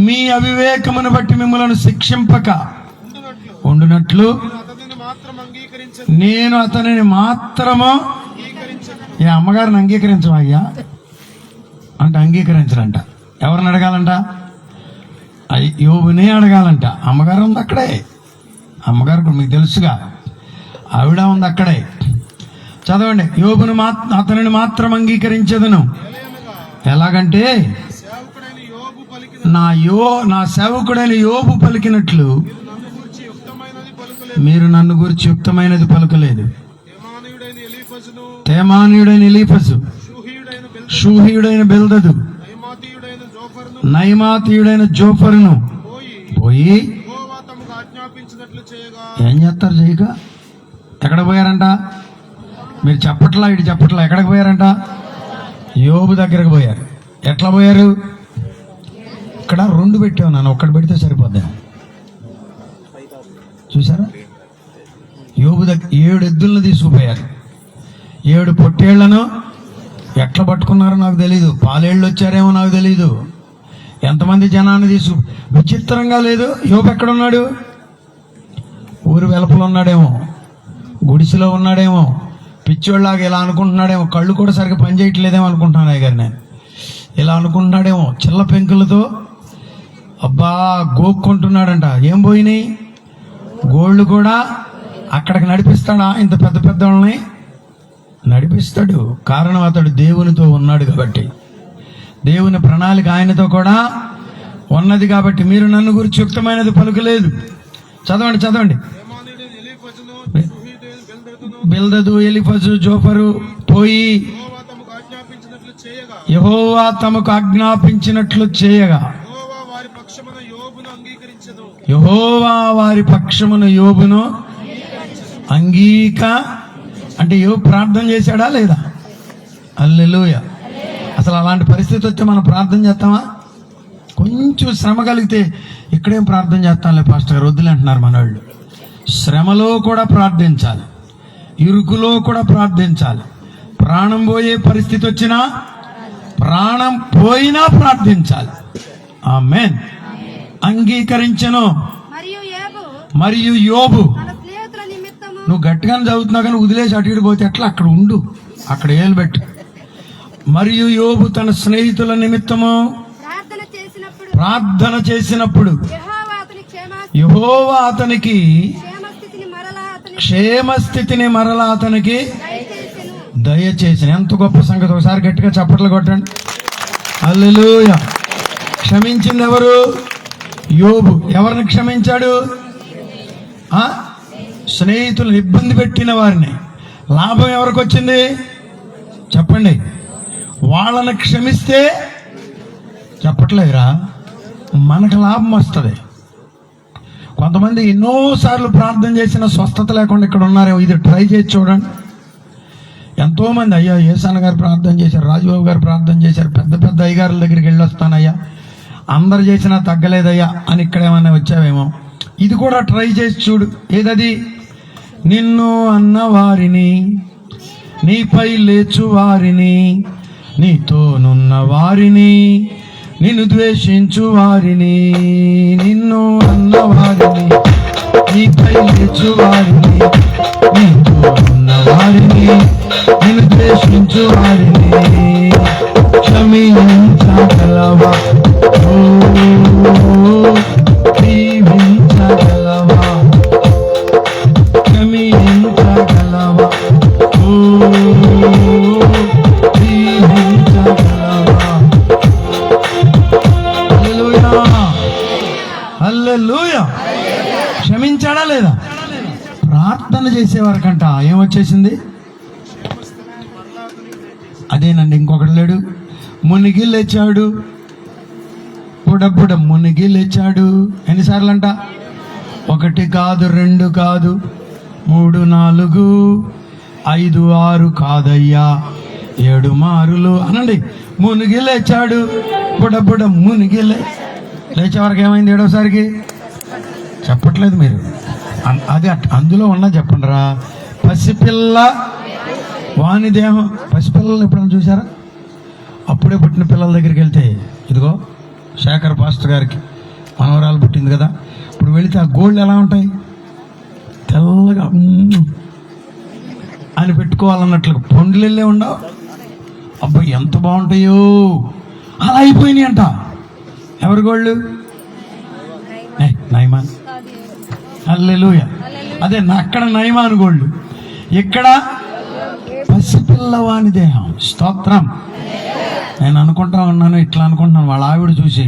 మీ అవివేకమును బట్టి మిమ్మల్ని శిక్షింపక ఉండునట్లు నేను అతనిని మాత్రము. ఏ అమ్మగారిని అంగీకరించమయ్యా అంటే అంగీకరించరంట. ఎవరిని అడగాలంట? యోబునే అడగాలంట. అమ్మగారు ఉంది అక్కడే. అమ్మగారు మీకు తెలుసుగా, ఆవిడ ఉంది అక్కడే. చదవండి. యోబును అతనిని మాత్రం అంగీకరించదను. ఎలాగంటే నా సేవకుడైన యోబు పలికినట్లు మీరు నన్ను గురించి యుక్తమైనది పలుకలేదు. తేమానీయుడైన ఎలీఫజు, షూహీయుడైన బిల్దదు, నయమాతీయుడైన జోఫరును పోయి ఏం చేస్తారు? చేయక ఎక్కడ పోయారంట? మీరు చెప్పట్లా, ఇటు చెప్పట్లా. ఎక్కడికి పోయారంట? యోబు దగ్గరకు పోయారు. ఎట్లా పోయారు? ఇక్కడ 2 పెట్టావు, నన్ను ఒక్కటి పెడితే సరిపోద్ది. చూసారా? యోబు దగ్గర 7 ఎద్దులను తీసుకుపోయారు. 7 పొట్టేళ్లను ఎట్లా పట్టుకున్నారో నాకు తెలీదు. పాలేళ్ళు వచ్చారేమో నాకు తెలీదు. ఎంతమంది జనాన్ని విచిత్రంగా లేదు. యోబు ఎక్కడున్నాడు? ఊరు వెలుపల ఉన్నాడేమో, గుడిసెలో ఉన్నాడేమో, పిచ్చోళ్ళలాగా ఇలా అనుకుంటున్నాడేమో. కళ్ళు కూడా సరిగ్గా పనిచేయట్లేదేమో అనుకుంటున్నాను అయ్య గారు. నేను ఇలా అనుకుంటున్నాడేమో. చిల్ల పెంకులతో అబ్బా గోక్కుంటున్నాడంట. ఏం పోయినాయి? గోళ్ళు కూడా. అక్కడికి నడిపిస్తాడా? ఇంత పెద్ద పెద్ద వాళ్ళని నడిపిస్తాడు. కారణం అతడు దేవునితో ఉన్నాడు కాబట్టి, దేవుని ప్రణాళిక ఆయనతో కూడా ఉన్నది కాబట్టి. మీరు నన్ను గురించి యుక్తమైనది పలుకలేదు. చదవండి చదవండి. బిల్దదు, ఎలీఫజు, జోఫరు పోయి యెహోవా తమకు ఆజ్ఞాపించినట్లు చేయగా యెహోవా వారి పక్షమున యోబును అంటే యోబు ప్రార్థన చేశాడా లేదా? హల్లెలూయా. అసలు అలాంటి పరిస్థితి వస్తే మనం ప్రార్థన చేస్తామా? కొంచెం శ్రమ కలిగితే ఇక్కడేం ప్రార్థన చేస్తాంలే పాస్టర్ గారు వద్దులే అంటున్నారు మనవాళ్ళు. శ్రమలో కూడా ప్రార్థించాలి, ఇరుకులో కూడా ప్రార్థించాలి. ప్రాణం పోయే పరిస్థితి వచ్చినా, ప్రాణం పోయినా ప్రార్థించాలి. ఆమేన్. అంగీకరించెను మరియు యోబు. నువ్వు గట్టిగానే చదువుతున్నావు కానీ వదిలేసి అటు ఇటు పోతే ఎట్లా? అక్కడ ఉండు, అక్కడ ఏలు పెట్టు. మరియు యోబు తన స్నేహితుల నిమిత్తము ప్రార్థన చేసినప్పుడు యెహోవా అతనికి క్షేమస్థితిని మరలా అతనికి దయచేసిన. ఎంత గొప్ప సంగతి! ఒకసారి గట్టిగా చప్పట్లు కొట్టండి. హల్లెలూయా. క్షమించింది ఎవరు? యోబు. ఎవరిని క్షమించాడు? స్నేహితులను ఇబ్బంది పెట్టిన వారిని. లాభం ఎవరికి వచ్చింది చెప్పండి? వాళ్ళని క్షమిస్తే చెప్పట్లేదురా, మనకు లాభం వస్తుంది. కొంతమంది ఎన్నోసార్లు ప్రార్థన చేసిన స్వస్థత లేకుండా ఇక్కడ ఉన్నారేమో, ఇది ట్రై చేసి చూడండి. ఎంతోమంది అయ్యా ఏసాన గారు ప్రార్థన చేశారు, రాజుబాబు గారు ప్రార్థన చేశారు, పెద్ద పెద్ద అయ్యగారుల దగ్గరికి వెళ్ళొస్తానయ్యా, అందరు చేసినా తగ్గలేదయ్యా అని ఇక్కడ ఏమైనా వచ్చావేమో. ఇది కూడా ట్రై చేసి చూడు. ఏదది? నిన్ను అన్న వారిని, నీపై లేచు వారిని, నీతోనున్న వారిని, నిన్ను ద్వేషించు వారిని, నిన్ను అన్న వారిని, నీపై లేచు వారిని, నీతోనున్న వారిని, నిన్ను ద్వేషించు వారిని క్షమించగలవా? దీవించగలవా? క్షమించగలవా? దీవించగలవా? హల్లెలూయా, హల్లెలూయా. క్షమించాడా లేదా? ప్రార్థన చేసేవారికంట ఏమొచ్చేసింది? అదేనండి. ఇంకొకటి లేడు, మునిగి లేచాడు, బుడబుడ మునిగి లేచాడు. ఎన్నిసార్లు అంట? 1 కాదు, 2 కాదు, 3 4 5 6 కాదయ్యా, 7 మారులు అనండి. మునిగి లేచాడు, బుడబుడ మునిగి లేచే వరకు ఏమైంది? 7వసారికి చెప్పట్లేదు మీరు. అది అందులో ఉన్నా చెప్పండి రా. పసిపిల్ల వాని దేహం. పసిపిల్లలు ఎప్పుడైనా చూసారా? అప్పుడే పుట్టిన పిల్లల దగ్గరికి వెళ్తే, ఇదిగో శేఖర్ పాస్టర్ గారికి మనవరాలు పుట్టింది కదా, ఇప్పుడు వెళితే ఆ గోళ్ళు ఎలా ఉంటాయి? తెల్లగా అని పెట్టుకోవాలన్నట్లుగా పండ్లెళ్ళే ఉండవు. అబ్బాయి ఎంత బాగుంటాయో అలా అయిపోయినాయి అంట. ఎవరి గోళ్ళు? నయమాన్. హల్లెలూయా. అదే అక్కడ నయమాన్ గోళ్ళు, ఇక్కడ పసిపిల్లవాని దేహం. స్తోత్రం. నేను అనుకుంటా ఉన్నాను, ఇట్లా అనుకుంటున్నాను, వాళ్ళ ఆవిడ చూసి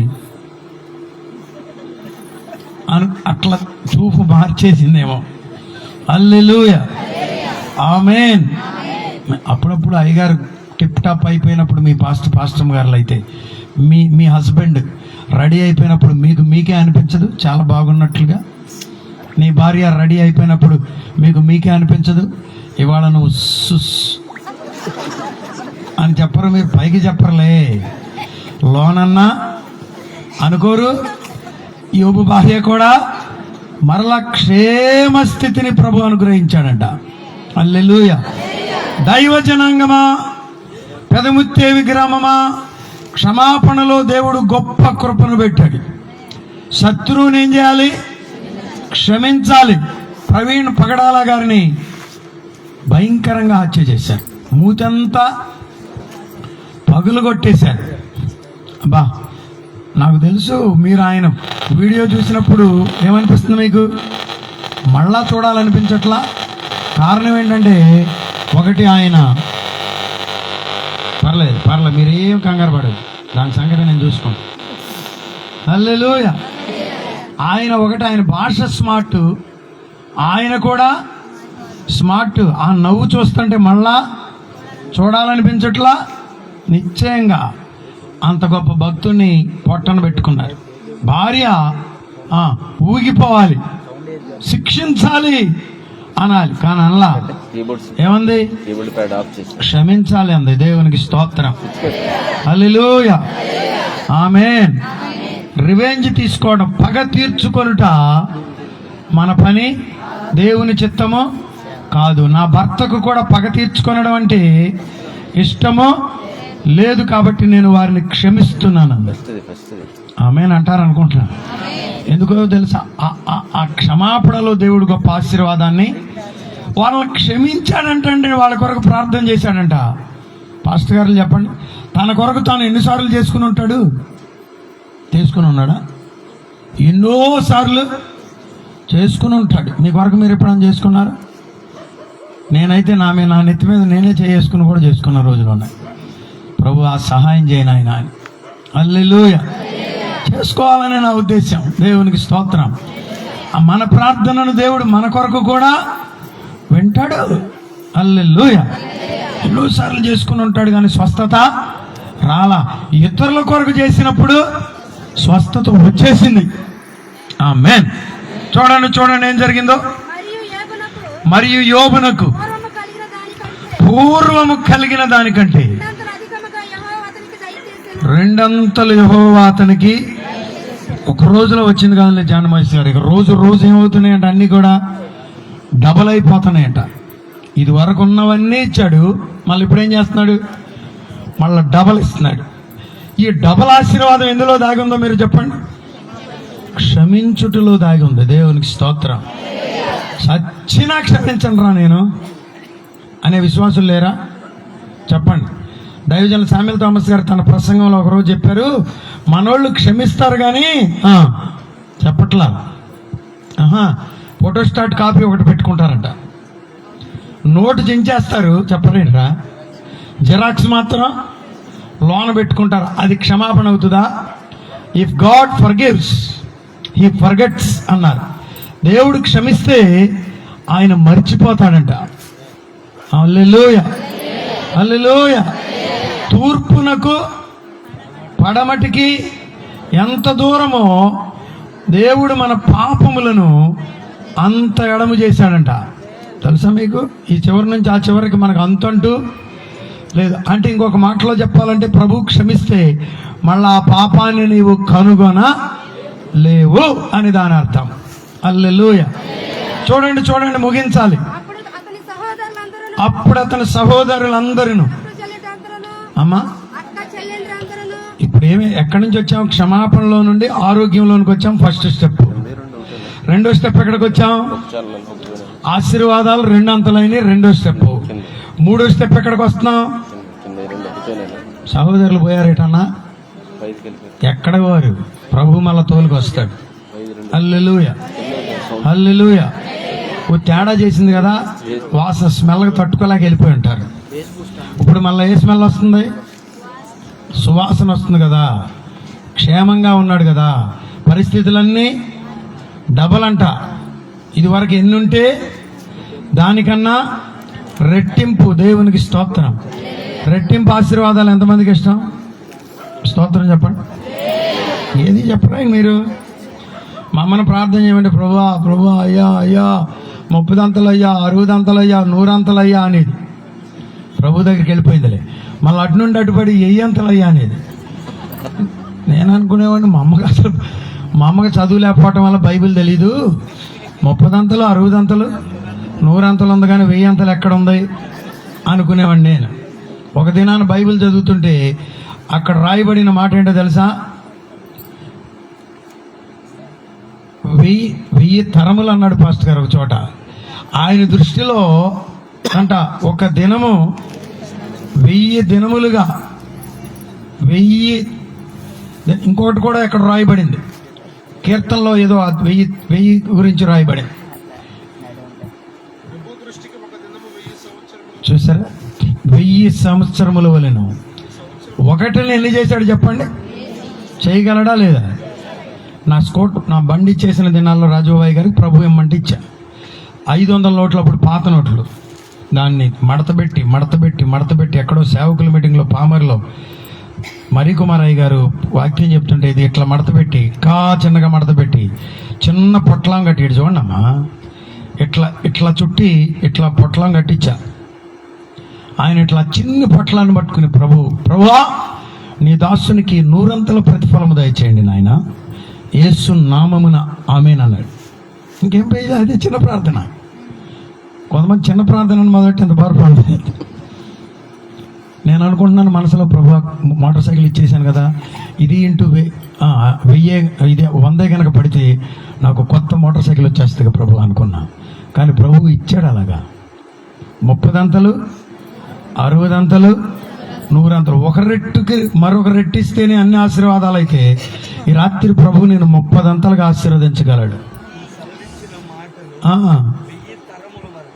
అట్లా చూపు మార్చేసిందేమో. హల్లెలూయా, ఆమేన్. అప్పుడప్పుడు అయ్యగారు టిప్ టాప్ అయిపోయినప్పుడు, మీ పాస్టర్ గారు అయితే మీ హస్బెండ్ రెడీ అయిపోయినప్పుడు మీకే అనిపించదు చాలా బాగున్నట్లుగా? నీ భార్య రెడీ అయిపోయినప్పుడు మీకే అనిపించదు? ఇవాళ నువ్వు సుస్ అని చెప్పరు, మీరు పైకి చెప్పరులే, లోనన్నా అనుకోరు. యోబు భార్య కూడా మరలా క్షేమ స్థితిని ప్రభు అనుగ్రహించాడంట. హల్లెలూయా. దైవ జనాంగమా, పెదముత్తేవి గ్రామమా, క్షమాపణలో దేవుడు గొప్ప కృపను పెట్టాడు. శత్రువుని ఏం చేయాలి? క్షమించాలి. ప్రవీణ్ పగడాల గారిని భయంకరంగా హత్య చేశారు, మూతంతా పగులు కొట్టేశారు. అబ్బా, నాకు తెలుసు మీరు ఆయన వీడియో చూసినప్పుడు ఏమనిపిస్తుంది మీకు? మళ్ళా చూడాలనిపించట్లా. కారణం ఏంటంటే, ఒకటి ఆయన పర్లేదు మీరేం కంగారు పడదు, దాని సంగతి నేను చూసుకుంటాను. హల్లెలూయా. ఆయన భాష స్మార్ట్, ఆయన కూడా స్మార్ట్. ఆ నవ్వు చూస్తుంటే మళ్ళా చూడాలనిపించట్లా. నిశ్చయంగా అంత గొప్ప భక్తుడిని పొట్టన పెట్టుకున్నారు. భార్య ఊగిపోవాలి, శిక్షించాలి అనాలి, కానీ అనలా. ఏమంది? క్షమించాలి అంది. దేవునికి స్తోత్రం. హల్లెలూయా, ఆమేన్. రివెంజ్ తీసుకోవడం, పగ తీర్చుకొనుట మన పని, దేవుని చిత్తము కాదు. నా భర్తకు కూడా పగ తీర్చుకొనడం అంటే ఇష్టము లేదు, కాబట్టి నేను వారిని క్షమిస్తున్నాను. ఆమేన్ అంటారు అనుకుంటున్నా. ఎందుకో తెలుసా? ఆ క్షమాపణలో దేవుడు గొప్ప ఆశీర్వాదాన్ని వాళ్ళని క్షమించాడంటండి. వాళ్ళ కొరకు ప్రార్థన చేశాడంట. పాస్టర్ గారు చెప్పండి, తన కొరకు తాను ఎన్నిసార్లు చేసుకుని ఉంటాడు? చేసుకుని ఉన్నాడా? ఎన్నోసార్లు చేసుకుని ఉంటాడు. మీ కొరకు మీరు ఎప్పుడైనా చేసుకున్నారు? నేనైతే నా నెత్తి మీద నేనే చేసుకుని కూడా చేసుకున్న రోజులు ఉన్నాయి. ప్రభు ఆ సహాయం చేయను ఆయన అని. హల్లెలూయా. చేసుకోవాలని నా ఉద్దేశం. దేవునికి స్తోత్రం. మన ప్రార్థనను దేవుడు మన కొరకు కూడా వింటాడు. హల్లెలూయా. ఎన్నోసార్లు చేసుకుని ఉంటాడు, కానీ స్వస్థత రాలా. ఇతరుల కొరకు చేసినప్పుడు స్వస్థత వచ్చేసింది. ఆమేన్. చూడండి ఏం జరిగిందో. మరియు యోబునకు పూర్వము కలిగిన దానికంటే 2 యెహోవా అతనికి ఒక రోజులో వచ్చింది కాదులే జానమహేష్ గారు. ఇక రోజు ఏమవుతున్నాయంట? అన్ని కూడా డబల్ అయిపోతున్నాయంట. ఇది వరకు ఉన్నవన్నీ ఇచ్చాడు, మళ్ళీ ఇప్పుడు ఏం చేస్తున్నాడు? మళ్ళీ డబల్ ఇస్తున్నాడు. ఈ డబల్ ఆశీర్వాదం ఎందులో దాగి ఉందో మీరు చెప్పండి. క్షమించుటలో దాగి ఉంది. దేవునికి స్తోత్రం. సచ్చినా క్షమించండి రా నేను అనే విశ్వాసులు లేరా? చెప్పండి. దైవజన శామ్యూల్ థామస్ గారు తన ప్రసంగంలో ఒకరోజు చెప్పారు, మనోళ్ళు క్షమిస్తారు కానీ చెప్పట్లా. ఫోటోస్టాట్ కాపీ ఒకటి పెట్టుకుంటారంట, నోటు చించేస్తారు, చెప్పలేదురా. జిరాక్స్ మాత్రం లోన పెట్టుకుంటారు. అది క్షమాపణ అవుతుందా? If God forgives he forgets అన్నారు. దేవుడు క్షమిస్తే ఆయన మర్చిపోతాడంట. హల్లెలూయా, హల్లెలూయా. తూర్పునకు పడమటికి ఎంత దూరమో దేవుడు మన పాపములను అంత ఎడము చేశాడంట. తెలుసా మీకు? ఈ చివరి నుంచి ఆ చివరికి మనకు అంతంటూ లేదు. అంటే ఇంకొక మాటలో చెప్పాలంటే, ప్రభు క్షమిస్తే మళ్ళా ఆ పాపాన్ని నీవు కనుగొన లేవు అని దాని అర్థం. హల్లెలూయా. చూడండి ముగించాలి. అప్పుడు అతని సహోదరులందరూ అమ్మా, ఇప్పుడు ఎక్కడి నుంచి వచ్చాం? క్షమాపణలో నుండి ఆరోగ్యంలోనికి వచ్చాం. First step. రెండో స్టెప్ ఎక్కడికి వచ్చాం? ఆశీర్వాదాలు 2 అంతలైన రెండో స్టెప్. మూడో స్టెప్ ఎక్కడికి వస్తున్నాం? సహోదరులు పోయారేటన్నా? ఎక్కడ వారు? ప్రభు మళ్ళా తోలుకు వస్తాడు. హల్లెలూయా, హల్లెలూయా. ఓ తేడా చేసింది కదా, వాసన స్మెల్కి తట్టుకోలేక వెళ్ళిపోయి ఉంటారు. ఇప్పుడు మళ్ళీ ఏ స్మెల్ వస్తుంది? సువాసన వస్తుంది కదా. క్షేమంగా ఉన్నాడు కదా. పరిస్థితులన్నీ డబల్ అంట. ఇది వరకు ఎన్ని ఉంటే దానికన్నా రెట్టింపు. దేవునికి స్తోత్రం. రెట్టింపు ఆశీర్వాదాలు ఎంతమందికి ఇష్టం? స్తోత్రం చెప్పండి. ఏది చెప్పరా మీరు? మా అమ్మను ప్రార్థన చేయమంటే, ప్రభువా అయ్యా 30 అంతలయ్యా, 60 అంతలయ్యా, 100 అంతలయ్యా అనేది ప్రభు దగ్గరికి వెళ్ళిపోయిందిలే. మళ్ళీ అటు నుండి అటుపడి 1000 అంతలయ్యా అనేది. నేను అనుకునేవాడిని, మా అమ్మకి చదువు లేకపోవటం వల్ల బైబిల్ తెలీదు, 30 అంతలు, 60 అంతలు, 100 అంతలు ఉంది కానీ 1000 అంతలు ఎక్కడ ఉంది అనుకునేవాడిని నేను. ఒక దినాన్ని బైబిల్ చదువుతుంటే అక్కడ రాయబడిన మాట ఏంటో తెలుసా? 1000 తరములు అన్నాడు పాస్టర్ గారు ఒక చోట. ఆయన దృష్టిలో అంట ఒక దినము 1000 దినములుగా 1000. ఇంకొకటి కూడా ఎక్కడ రాయబడింది, కీర్తనలో ఏదో 1000 గురించి రాయబడింది. చూసారా? 1000 సంవత్సరముల వలెను. ఒకటిని ఎన్ని చేశాడు చెప్పండి? చేయగలడా లేదా? నా బండి ఇచ్చేసిన దినాల్లో రాజుబాయి గారికి ప్రభు ఇమ్మంటే ఇచ్చా. 500 నోట్లు, అప్పుడు పాత నోట్లు. దాన్ని మడతబెట్టి ఎక్కడో సేవకుల మీటింగ్లో పామర్లో మరికుమారయ్య గారు వాక్యం చెప్తుంటే ఇది ఇట్లా మడతబెట్టి చిన్నగా మడతబెట్టి చిన్న పొట్లం కట్టాడు. చూడండి అమ్మా, ఇట్లా ఇట్లా చుట్టి ఇట్లా పొట్లం కట్టించా. ఆయన ఇట్లా చిన్న పొట్లాన్ని పట్టుకుని ప్రభువా నీ దాసునికి 100 ప్రతిఫలము దయచేయండి నాయన, యేసు నామమున ఆమేన్ అన్నాడు. ఇంకేం పోయింది, అదే చిన్న ప్రార్థన. కొంతమంది చిన్న ప్రార్థనను మొదటి ఎంత బాగా ప్రార్థన. నేను అనుకుంటున్నాను మనసులో, ప్రభు మోటార్ సైకిల్ ఇచ్చేసాను కదా, ఇది ఇంటూ 1000 ఇది 100 కనుక పడితే నాకు కొత్త మోటార్ సైకిల్ వచ్చేస్తుంది ప్రభు అనుకున్నా. కానీ ప్రభు ఇచ్చాడు అలాగా 30 దంతలు, 60 దంతలు, 100 దంతలు. ఒక రెట్టుకి మరొక రెట్టిస్తేనే అన్ని ఆశీర్వాదాలు అయితే, ఈ రాత్రి ప్రభు నేను 30 దంతలుగా ఆశీర్వదించగలడు.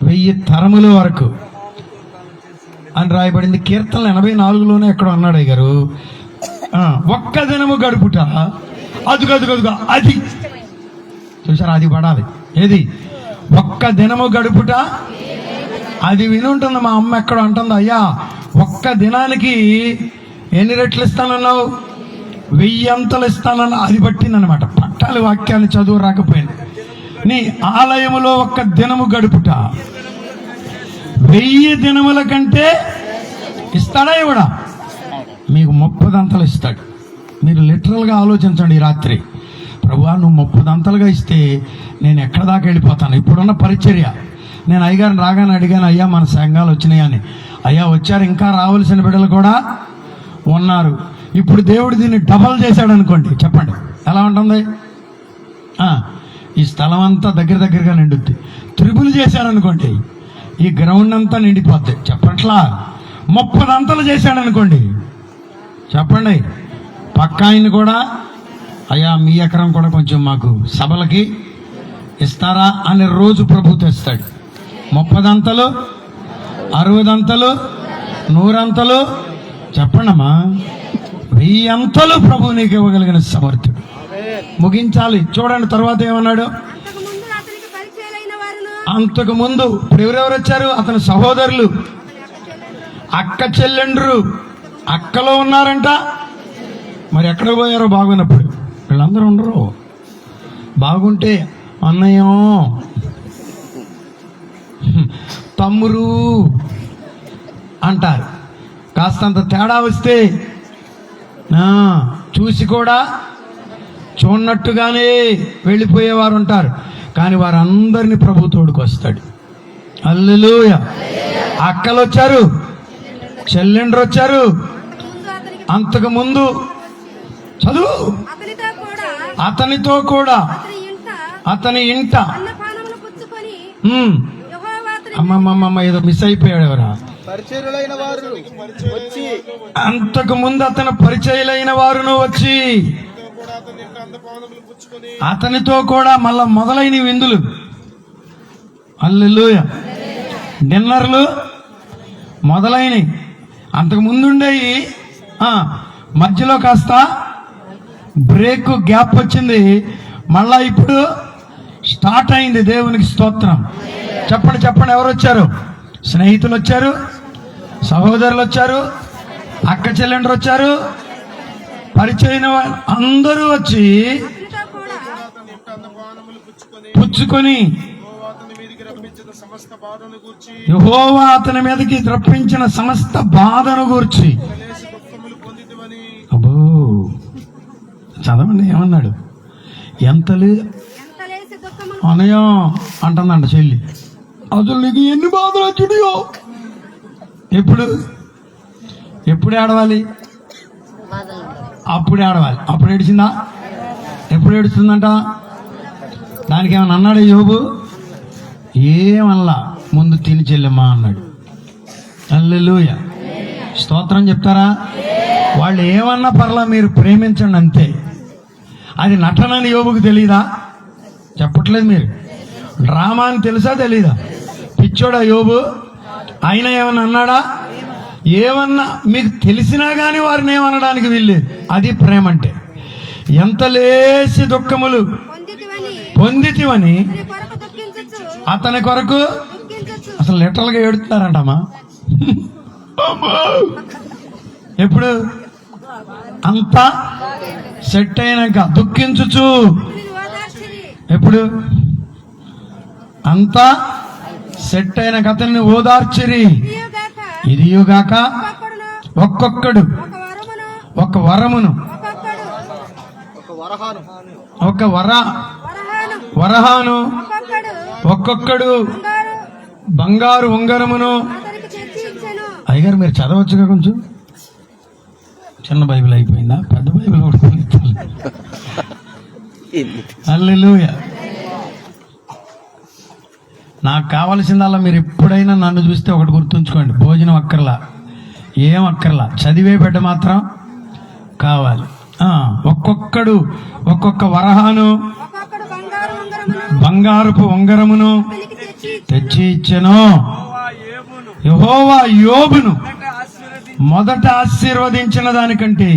1000 తరముల వరకు అని రాయబడింది. కీర్తనలు 84లోనే ఎక్కడో అన్నాడు అయ్యారు, ఒక్క దినము గడుపుట అదుగదుగదుగా అది చూసారా, అది పడాలి. ఏది ఒక్క దినము గడుపుట, అది వినుంటుంది. మా అమ్మ ఎక్కడ అంటుంది, అయ్యా ఒక్క దినానికి ఎన్ని రెట్లు ఇస్తానన్నావు, 1000 అంతలు ఇస్తానన్నా. అది పట్టిందనమాట. పట్టాలి వాక్యాలు చదువు రాకపోయింది. నీ ఆలయములో ఒక్క దినము గడుపుట 1000 దినముల కంటే ఇస్తాడా ఇవ్వడా? మీకు 30 దంతలు ఇస్తాడు. మీరు లిటరల్గా ఆలోచించండి ఈ రాత్రి, ప్రభువా నువ్వు 30 దంతలుగా ఇస్తే నేను ఎక్కడ దాకా వెళ్ళిపోతాను. ఇప్పుడున్న పరిచర్య, నేను అయ్యగారిని రాగానే అడిగాను, అయ్యా మన సంఘాలు వచ్చినాయని. అయ్యా వచ్చారు, ఇంకా రావాల్సిన బిడ్డలు కూడా ఉన్నారు. ఇప్పుడు దేవుడు దీన్ని డబల్ చేశాడు అనుకోండి, చెప్పండి ఎలా ఉంటుంది? ఈ స్థలం అంతా దగ్గరగా నిండుద్ది. త్రిబుల్ చేశారనుకోండి, ఈ గ్రౌండ్ అంతా నిండిపోద్ది. చెప్పట్లా? 30 దంతలు చేశాడు అనుకోండి, చెప్పండి. పక్క ఆయన కూడా, అయ్యా మీ ఎకరం కూడా కొంచెం మాకు సభలకి ఇస్తారా అని రోజు ప్రభు తెస్తాడు. 30 దంతలు, 60 దంతలు, 100 అంతలు, చెప్పండమ్మా 1000 అంతలు ప్రభు నీకు ఇవ్వగలిగిన సమర్థుడు. ముగించాలి. చూడండి తర్వాత ఏమన్నాడు, అంతకు ముందు ఇప్పుడు ఎవరెవరు వచ్చారు? అతని సహోదరులు, అక్క చెల్లెండ్రు. అక్కలో ఉన్నారంట, మరి ఎక్కడ పోయారో బాగున్నప్పుడు? వీళ్ళందరూ ఉండరు. బాగుంటే అన్నయ్య, తమ్మురు అంటారు. కాస్తంత తేడా వస్తే చూసి కూడా చూడనట్టుగానే వెళ్ళిపోయేవారు ఉంటారు. కానీ వారందరినీ ప్రభు తోడుకొస్తాడు. హల్లెలూయా. అక్కలు వచ్చారు, చెల్లెండ్రు వచ్చారు. అంతకు ముందు చదువు, అతనితో కూడా అతని ఇంట అమ్మమ్మమ్మ ఏదో మిస్ అయిపోయాడు ఎవరా? అంతకు ముందు అతను పరిచయులైన వారును వచ్చి అతనితో కూడా మళ్ళా మొదలైన విందులు, హల్లెలూయా, డిన్నర్లు మొదలైనవి. అంతకు ముందుండేవి మధ్యలో కాస్త బ్రేక్ గ్యాప్ వచ్చింది. మళ్ళా ఇప్పుడు స్టార్ట్ అయింది. దేవునికి స్తోత్రం. చెప్పండి ఎవరు వచ్చారు? స్నేహితులు వచ్చారు, సహోదరులు వచ్చారు, అక్క చెల్లెండ్రు వచ్చారు, పరిచయం అందరూ వచ్చి పుచ్చుకొని యెహోవా అతని మీదకి రప్పించిన సమస్త బాధను గూర్చి. అబ్బో చదవండి ఏమన్నాడు? ఎంతలే అనయా అంటుందంట చెల్లి, అసలు నీకు ఎన్ని బాధలు వచ్చుడియో. ఎప్పుడు ఏడవాలి? అప్పుడు ఏడవాలి. అప్పుడు ఏడిచిందా? ఎప్పుడు ఏడుస్తుందంట? దానికి ఏమన్నా అన్నాడు యోబు? ఏమల్లా, ముందు తిని చెల్లెమ్మా అన్నాడు. హల్లెలూయా, స్తోత్రం చెప్తారా? వాళ్ళు ఏమన్నా పర్లా, మీరు ప్రేమించండి అంతే. అది నటనని యోబుకు తెలీదా? చెప్పట్లేదు మీరు. డ్రామా అని తెలుసా తెలీదా? పిచ్చోడా యోబు? ఆయన ఏమన్నా అన్నాడా? ఏమన్నా మీకు తెలిసినా కానీ వారిని ఏమనడానికి వీల్లేదు. అది ప్రేమ అంటే. ఎంత లేసి దుఃఖములు పొందితివని అతని కొరకు. అసలు లిటరల్ గా ఏడుతున్నారంటమ్మా. ఎప్పుడు? అంతా సెట్ అయినాక దుఃఖించుచు. ఎప్పుడు? అంతా సెట్ అయిన కథల్ని ఓదార్చిరి. ఇదియుగాక ఒక్కొక్కడు ఒక వరమును, ఒక వరహాను, ఒక్కొక్కడు బంగారు ఉంగరమును. అయ్యగారు మీరు చదవచ్చుగా, కొంచెం చిన్న బైబిల్ అయిపోయిందా, పెద్ద బైబిల్ కూడా హల్లెలూయా. నాకు కావాల్సిందల్లా మీరు ఎప్పుడైనా నన్ను చూస్తే ఒకటి గుర్తుంచుకోండి, భోజనం అక్కర్లా, ఏం అక్కర్లా, చదివే బిడ్డ మాత్రం కావాలి. ఒక్కొక్కడు ఒక్కొక్క వరహాను, బంగారపు ఉంగరమును తెచ్చి ఇచ్చెను. యెహోవా యోబును మొదట ఆశీర్వదించిన దానికంటే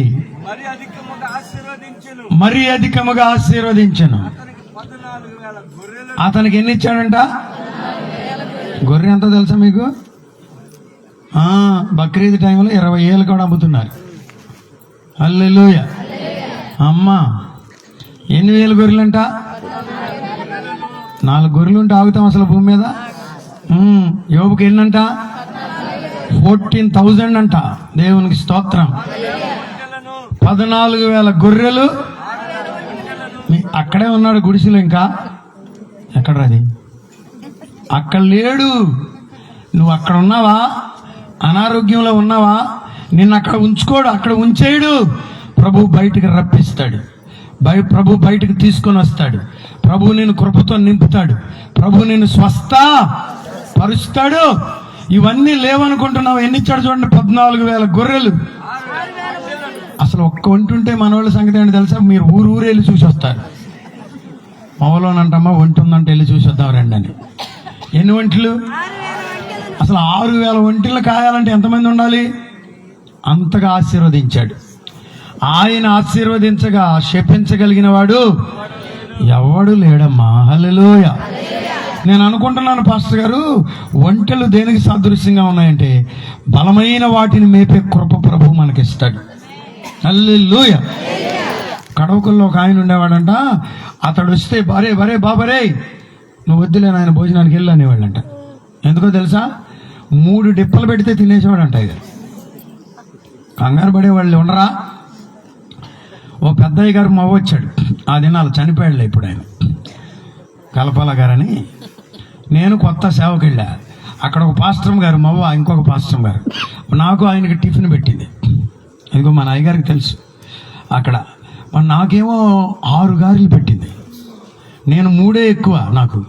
మరి అధికముగా ఆశీర్వదించెను. అతనికి ఎన్ని ఇచ్చాడంట? గొర్రె ఎంత తెలుసా మీకు? బక్రీద్ టైంలో 20,000 కూడా అమ్ముతున్నారు. హల్లెలూయా. అమ్మా, ఎన్ని వేల గొర్రెలంట? 4 గొర్రెలు ఉంటే ఆగుతాం అసలు భూమి మీద? యోబుకి ఎన్నంట? 14,000 అంట. దేవునికి స్తోత్రం. 14,000 గొర్రెలు. అక్కడే ఉన్నాడు గుడిసెలో. ఇంకా ఎక్కడ అది? అక్కడ లేడు. నువ్వు అక్కడ ఉన్నావా? అనారోగ్యంలో ఉన్నావా? నిన్ను అక్కడ ఉంచుకోడు, అక్కడ ఉంచేయడు. ప్రభు బయటికి రప్పిస్తాడు, ప్రభు బయటికి తీసుకొని వస్తాడు. ప్రభు నేను కృపతో నింపుతాడు. ప్రభు నేను స్వస్థ పరుస్తాడు. ఇవన్నీ లేవనుకుంటున్నావు. ఎన్ని ఇచ్చాడు చూడండి, 14,000 గొర్రెలు. అసలు ఒక్క ఒంటి ఉంటే మన వాళ్ళ సంగతి ఏంటి తెలుసా? మీరు ఊరు వెళ్ళి చూసి వస్తారు. మామూలునంటమ్మా ఒంటి ఉందంటే వెళ్ళి చూసి వద్దాం రండి అని. ఎన్ని ఒంట్లు? అసలు 6,000 ఒంటిలు కాయాలంటే ఎంతమంది ఉండాలి? అంతగా ఆశీర్వదించాడు. ఆయన ఆశీర్వదించగా శపించగలిగిన వాడు ఎవడు లేడమ్మా. హల్లెలూయా. నేను అనుకుంటున్నాను పాస్టర్ గారు, ఒంటెలు దేనికి సాదృశ్యంగా ఉన్నాయంటే బలమైన వాటిని మేపే కృప ప్రభు మనకిస్తాడు. హల్లెలూయా. కడవకుల్లో ఒక ఆయన ఉండేవాడంట. అతడు వస్తే బరే బరే బాబరే నువ్వు వద్దులే ఆయన భోజనానికి వెళ్ళి అనేవాళ్ళంట. ఎందుకో తెలుసా? 3 డిప్పలు పెడితే తినేసేవాడంట. ఇక కంగారు పడేవాళ్ళు ఉండరా? ఓ పెద్దయ్య గారు మవ్వ వచ్చాడు. ఆ దినాలు చనిపోయాడులే ఇప్పుడు ఆయన, కలపాల గారని. నేను కొత్త సేవకి వెళ్ళా. అక్కడ ఒక పాస్టర్ గారు మవ్వ, ఇంకొక పాస్టర్ గారు నాకు ఆయనకి టిఫిన్ పెట్టింది. ఇదిగో మన అయ్యగారికి తెలుసు. అక్కడ నాకేమో 6 గారెలు పెట్టింది. నేను 3 ఎక్కువ నాకు.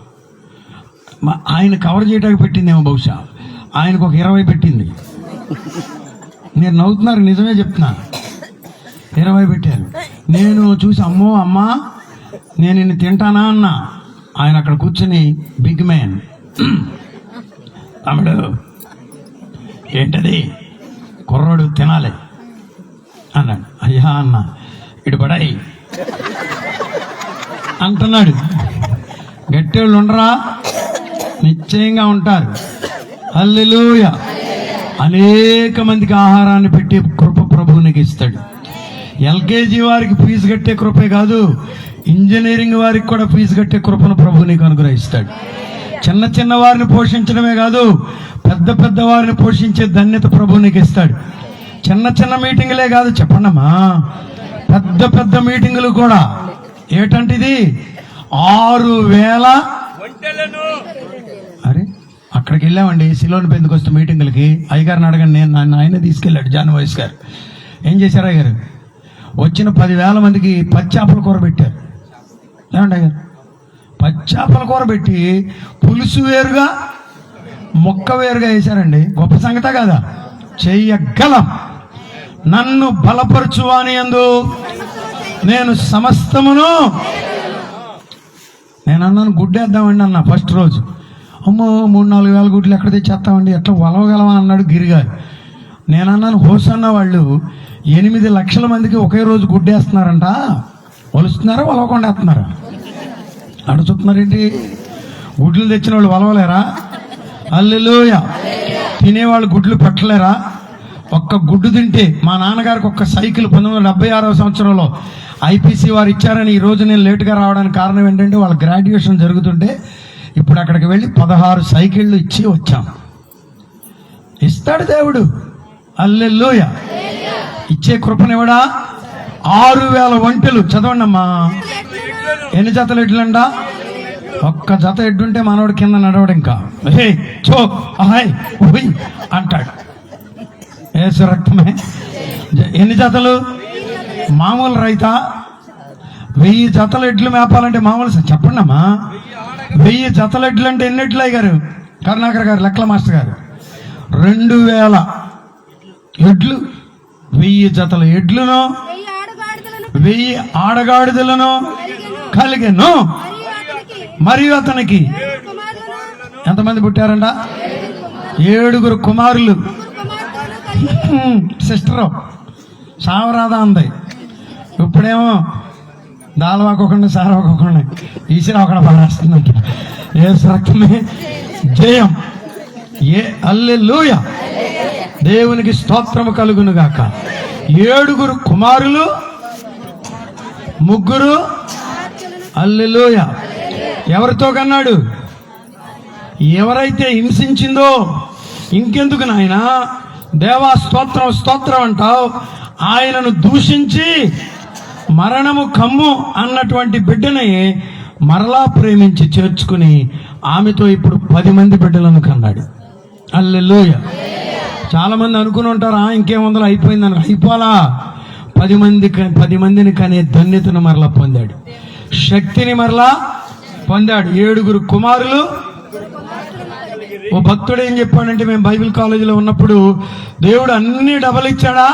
ఆయన కవర్ చేయడానికి పెట్టిందేమో బహుశా. ఆయనకు ఒక 20 పెట్టింది. మీరు నవ్వుతున్నారు, నిజమే చెప్తున్నా. 20 పెట్టారు. నేను చూసి అమ్మో అమ్మా నేను నిన్ను తింటానా అన్నా. ఆయన అక్కడ కూర్చొని బిగ్ మ్యాన్, తమ్ముడు ఏంటది కుర్రోడు తినాలి అన్నాడు. అయ్యా అన్న ఇటు పడాయి అంటున్నాడు. గట్టేళ్ళు ఉండరా? నిశ్చయంగా ఉంటారు. హల్లెలూయా. అనేక మందికి ఆహారాన్ని పెట్టే కృప ప్రభువు నీకు ఇస్తాడు. ఎల్కేజీ వారికి ఫీజు కట్టే కృపే కాదు, ఇంజనీరింగ్ వారికి కూడా ఫీజు కట్టే కృపను ప్రభువు నీకు అనుగ్రహిస్తాడు. చిన్న చిన్న వారిని పోషించడమే కాదు, పెద్ద పెద్ద వారిని పోషించే ధన్యత ప్రభువు నీకు ఇస్తాడు. చిన్న చిన్న మీటింగులే కాదు, చెప్పండమ్మా, పెద్ద పెద్ద మీటింగులు కూడా. ఏటంటిది? 6,000. అరే అక్కడికి వెళ్ళామండి, సిలోన్ పెందుకొస్తే మీటింగులకి. అయ్యగారిని అడగండి, నేను ఆయన తీసుకెళ్ళాడు జాన్ వాయిస్ గారు. ఏం చేశారు అయ్యగారు? వచ్చిన 10,000 మందికి పచ్చాపల కూర పెట్టారు. ఏమండి అయ్యారు? పచ్చాపల కూర పెట్టి పులుసు వేరుగా మొక్క వేరుగా వేశారండి. గొప్ప సంగతే కదా? చెయ్యగలం. నన్ను బలపరచువాని యందు నేను సమస్తమును. నేను అన్నాను గుడ్డేద్దామండి అన్న ఫస్ట్ రోజు. అమ్మో 3-4 వేల గుడ్లు ఎక్కడ తెచ్చేస్తామండి, ఎట్లా వలవగలమా అన్నాడు గిరిగారు. నేను అన్నాను హోసన్న వాళ్ళు 8 లక్షల మందికి ఒకే రోజు గుడ్డేస్తున్నారంట. వలుస్తున్నారా వలవకుండా వేస్తున్నారా? అడుగుతున్నారేంటి? గుడ్లు తెచ్చిన వాళ్ళు వలవలేరా? హల్లెలూయా. తినేవాళ్ళు గుడ్లు పెట్టలేరా? ఒక్క గుడ్డు తింటే మా నాన్నగారికి ఒక్క సైకిల్ 1976వ సంవత్సరంలో ఐపీసీ వారు ఇచ్చారని. ఈ రోజు నేను లేటుగా రావడానికి కారణం ఏంటంటే వాళ్ళ గ్రాడ్యుయేషన్ జరుగుతుంటే ఇప్పుడు అక్కడికి వెళ్ళి 16 సైకిళ్ళు ఇచ్చి వచ్చాం. ఇస్తాడు దేవుడు. హల్లెలూయా. ఇచ్చే కృపనివ్వడా? 6000 ఒంటెలు. చదవండి అమ్మా. ఎన్ని జతలు ఎడ్లంట? ఒక్క జత ఎడ్డుంటే మనోడు కింద నడవడు. ఇంకా హే చో హాయ్ ఓయ్ అంటాడు. ఏసు రక్తమే. ఎన్ని జతలు? మామూలు రైతా? 1000 జతల ఎడ్లు మేపాలంటే మామూలు చెప్పండి అమ్మా. 1000 జతల ఎడ్లు అంటే ఎన్ని ఎడ్లు అయ్యారు? కరుణాకర్ గారు, లెక్కల మాస్టర్ గారు, 2000 ఎడ్లు. 1000 జతల ఎడ్లును 1000 ఆడగాడిదలను కలిగెను. మరియు అతనికి ఎంతమంది పుట్టారంట? 7 కుమారులు. సిస్టరు సావరాదా అంది. ఇప్పుడేమో దాల్వాకోకుండా సారవాకోకుండా ఈసిరా ఒకడ పారేస్తుందంట. యేసు రక్తమే జయం. హల్లెలూయా. దేవునికి స్తోత్రము కలుగును గాక. 7 కుమారులు, 3. హల్లెలూయా. ఎవరితో కన్నాడు? ఎవరైతే హింసించిందో. ఇంకెందుకు నాయనా దేవా స్తోత్రం స్తోత్రం అంటావు? ఆయనను దూషించి మరణము కమ్ము అన్నటువంటి బిడ్డని మరలా ప్రేమించి చేర్చుకుని ఆమెతో ఇప్పుడు 10 మంది బిడ్డలను కన్నాడు. హల్లెలూయా. చాలా మంది అనుకుని ఉంటారా ఇంకేముందలో అయిపోయిందని. అయిపోలా. 10 మందిని కనే ధన్యతను మరలా పొందాడు. శక్తిని మరలా పొందాడు. 7 కుమారులు. ఓ భక్తుడు ఏం చెప్పాడంటే, మేము బైబిల్ కాలేజీలో ఉన్నప్పుడు దేవుడు అన్ని డబల్ ఇచ్చాడా?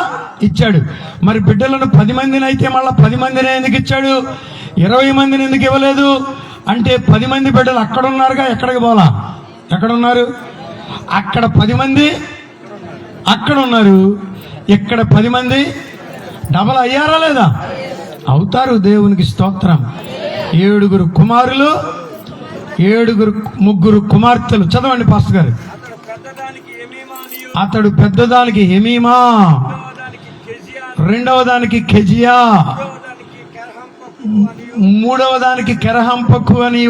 ఇచ్చాడు. మరి బిడ్డలను 10 మందిని అయితే మళ్ళీ 10 మందిని ఎందుకు ఇచ్చాడు? 20 మందిని ఎందుకు ఇవ్వలేదు అంటే 10 మంది బిడ్డలు అక్కడ ఉన్నారుగా. ఎక్కడికి పోలా? ఎక్కడున్నారు? అక్కడ 10 మంది అక్కడ ఉన్నారు. ఇక్కడ 10 మంది డబల్ అయ్యారా లేదా? అవుతారు. దేవునికి స్తోత్రం. 7 కుమారులు, 3 కుమార్తెలు. చదవండి పాస్టర్ గారు. అతడు పెద్దదానికి హెమీమా, రెండవ దానికి కెజియా, మూడవ దానికి కెరహంపకు అని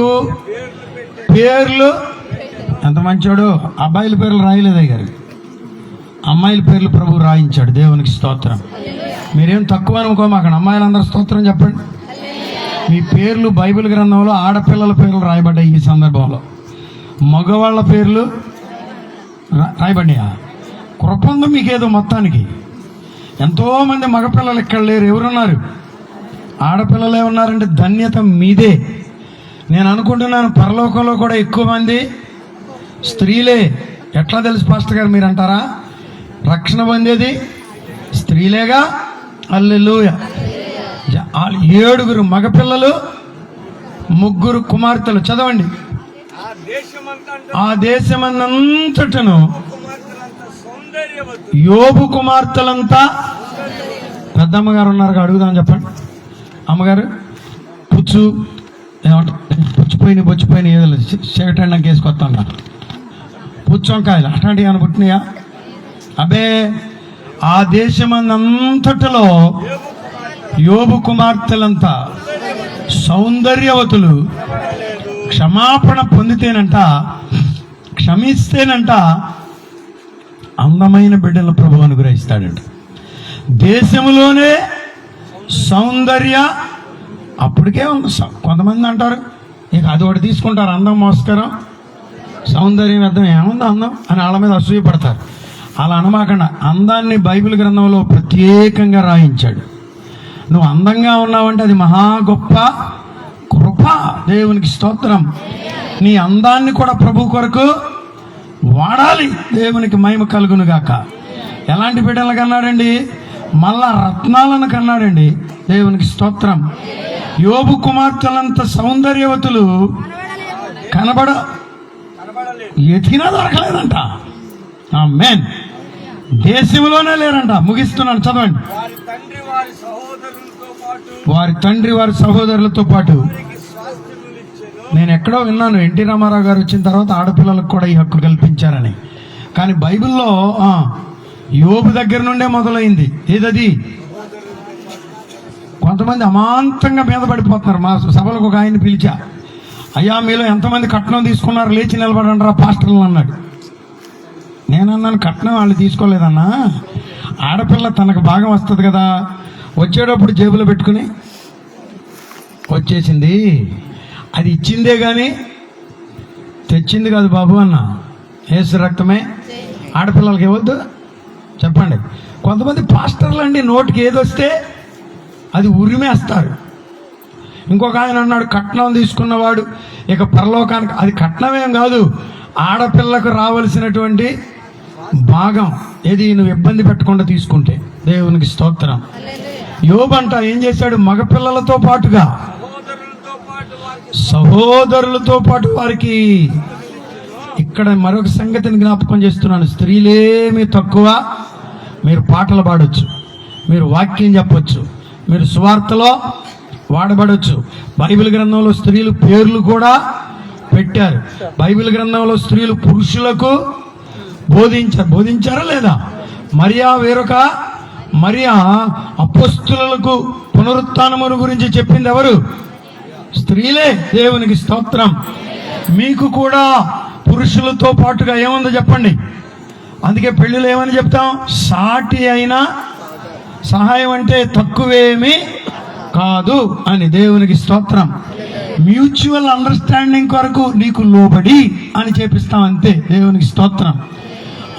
పేర్లు. ఎంత మంచోడు. అబ్బాయిల పేర్లు రాయలేదయ్య గారు, అమ్మాయిల పేర్లు ప్రభు రాయించాడు. దేవునికి స్తోత్రం. మీరేం తక్కువ అనుకోమాకండి. అమ్మాయిలందరూ స్తోత్రం చెప్పండి. మీ పేర్లు బైబిల్ గ్రంథంలో ఆడపిల్లల పేర్లు రాయబడ్డాయి. ఈ సందర్భంలో మగవాళ్ళ పేర్లు రాయబడ్డాయా? కృప ఉంది మీకేదో మొత్తానికి. ఎంతోమంది మగపిల్లలు ఇక్కడ లేరు. ఎవరున్నారు? ఆడపిల్లలే ఉన్నారంటే ధన్యత మీదే. నేను అనుకుంటున్నాను పరలోకంలో కూడా ఎక్కువ మంది స్త్రీలే. ఎట్లా తెలుసు పాస్టర్ గారు మీరు అంటారా? రక్షణ పొందేది స్త్రీలేగా. హల్లెలూయా. 7 మగపిల్లలు, 3 కుమార్తెలు. చదవండి. ఆ దేశమంతటను యోబు కుమార్తెలంతా. పెద్దమ్మగారు ఉన్నారు, అడుగుదాం చెప్పండి. అమ్మగారు పుచ్చిపోయిన ఏదో చెగటండం కేసుకొస్తాను. పుచ్చొంకాయలు అట్లాంటివి ఏమైనా పుట్టినాయా? అబే ఆ దేశమంతటలో యోబు కుమార్తెలంతా సౌందర్యవతులు. క్షమాపణ పొందితేనంట, క్షమిస్తేనంట అందమైన బిడ్డల ప్రభు అనుగ్రహిస్తాడంట. దేశంలోనే సౌందర్య. అప్పటికే కొంతమంది అంటారు ఇక అది ఒకటి తీసుకుంటారు, అందం మోస్కరం, సౌందర్యం అర్థం ఏముంది అందం అని వాళ్ళ మీద అసూయపడతారు. అలా అనమాకండి. అందాన్ని బైబిల్ గ్రంథంలో ప్రత్యేకంగా రాయించాడు. నువ్వు అందంగా ఉన్నావంటే అది మహా గొప్ప కృప. దేవునికి స్తోత్రం. నీ అందాన్ని కూడా ప్రభు కొరకు వాడాలి. దేవునికి మహిమ కలుగును గాక. ఎలాంటి బిడ్డలను కన్నాడండి? మళ్ళా రత్నాలను కన్నాడండి. దేవునికి స్తోత్రం. యోబు కుమార్తెలంత సౌందర్యవతులు ఎతికినా దొరకలేదంట. ఆమేన్. దేశంలోనే లేరంట. ముగిస్తున్నాను, చదవండి. వారి తండ్రి వారి సహోదరులతో పాటు. నేను ఎక్కడో విన్నాను, ఎన్టీ రామారావు గారు వచ్చిన తర్వాత ఆడపిల్లలకు కూడా ఈ హక్కు కల్పించారని. కానీ బైబిల్లో యోబు దగ్గర నుండే మొదలైంది. ఏదది? కొంతమంది అమాంతంగా మీద పడిపోతున్నారు. మా సభలకు ఒక ఆయన పిలిచా, అయ్యా మీలో ఎంతమంది కట్నం తీసుకున్నారు, లేచి నిలబడండి రా పాస్టర్లు అన్నాడు. నేనన్నాను, కట్నం వాళ్ళు తీసుకోలేదన్నా, ఆడపిల్ల తనకు భాగం వస్తుంది కదా, వచ్చేటప్పుడు జేబులో పెట్టుకుని వచ్చేసింది, అది ఇచ్చిందే కానీ తెచ్చింది కాదు బాబు అన్న. యేసు రక్తమే ఆడపిల్లలకి ఇవ్వద్దు చెప్పండి. కొంతమంది పాస్టర్లు అండి నోటికి ఏదొస్తే అది ఉరిమేస్తారు. ఇంకొక ఆయన అన్నాడు, కట్నం తీసుకున్నవాడు ఇక పరలోకానికి, అది కట్నమేం కాదు, ఆడపిల్లకు రావలసినటువంటి భాగం. ఏది నువ్వు ఇబ్బంది పెట్టకుండా తీసుకుంటే. దేవునికి స్తోత్రం. యోబంట ఏం చేశాడు, మగపిల్లలతో పాటుగా సహోదరులతో పాటు వారికి. ఇక్కడ మరొక సంగతిని జ్ఞాపకం చేస్తున్నాను, స్త్రీలేమి తక్కువ. మీరు పాటలు పాడొచ్చు, మీరు వాక్యం చెప్పొచ్చు, మీరు సువార్తలో వాడబడవచ్చు. బైబిల్ గ్రంథంలో స్త్రీలు పేర్లు కూడా పెట్టారు. బైబిల్ గ్రంథంలో స్త్రీలు పురుషులకు బోధించారా లేదా? మరియా వేరొక మరియా అపోస్తులకు పునరుత్థానమును గురించి చెప్పింది ఎవరు? స్త్రీలే. దేవునికి స్తోత్రం. మీకు కూడా పురుషులతో పాటుగా ఏముందో చెప్పండి. అందుకే పెళ్ళిలో ఏమని చెప్తాం, సాటి అయినా సహాయం అంటే తక్కువేమీ కాదు అని. దేవునికి స్తోత్రం. మ్యూచువల్ అండర్స్టాండింగ్ కొరకు నీకు లోబడి అని చేపిస్తాం అంతే. దేవునికి స్తోత్రం.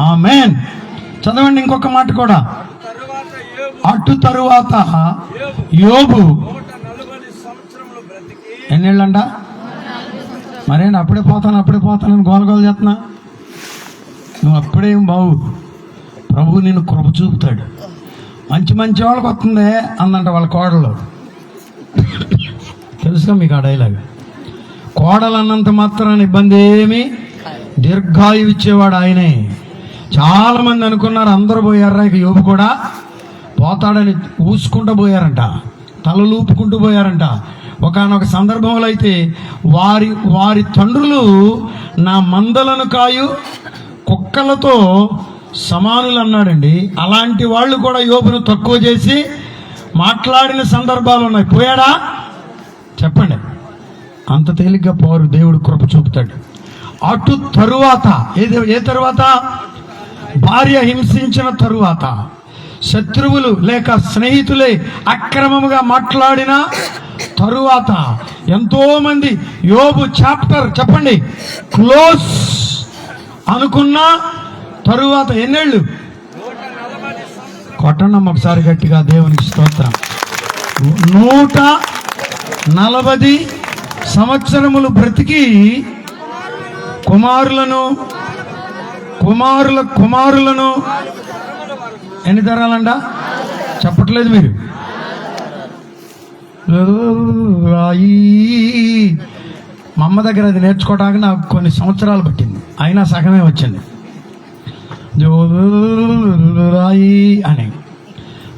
ఆమేన్. చదవండి ఇంకొక మాట కూడా. అటు తరువాత యోబు ఎన్నేళ్ళంట? మరేంటి అప్పుడే పోతానని గోలగోలు చేస్తున్నా? నువ్వు అప్పుడేం బావు, ప్రభు నిన్ను కృప చూపుతాడు. మంచి వాళ్ళకి వస్తుందే అందంట వాళ్ళ కోడలు. తెలుసుగా మీకు ఆ డైలాగ్. కోడలు అన్నంత మాత్రాన్ని ఇబ్బంది ఏమి, దీర్ఘాయువు ఇచ్చేవాడు ఆయనే. చాలా మంది అనుకున్నారు అందరూ పోయారా, ఇక యోబు కూడా పోతాడని ఊసుకుంటూ పోయారంట, తలలూపుకుంటూ పోయారంట. ఒకానొక సందర్భంలో అయితే వారి తండ్రులు నా మందలను కాయు కుక్కలతో సమానులు అన్నాడండి. అలాంటి వాళ్ళు కూడా యోబును తక్కువ చేసి మాట్లాడిన సందర్భాలు ఉన్నాయి. పోయాడా చెప్పండి? అంత తేలిగ్గా పోరు. దేవుడు కృప చూపుతాడు. అటు తరువాత ఏ తరువాత? భార్య హింసించిన తరువాత, శత్రువులు లేక స్నేహితులే అక్రమముగా మాట్లాడిన తరువాత, ఎంతో మంది యోబు చాప్టర్ చెప్పండి క్లోజ్ అనుకున్న తరువాత ఎన్నేళ్ళు? కొట్టండి ఒకసారి గట్టిగా. దేవునికి స్తోత్రం. 140 సంవత్సరములు బ్రతికి కుమారులను ఎన్ని తరాలంట చెప్పట్లేదు మీరు? మా అమ్మ దగ్గర అది నేర్చుకోవడానికి నాకు కొన్ని సంవత్సరాలు పట్టింది, అయినా సగమే వచ్చింది. అని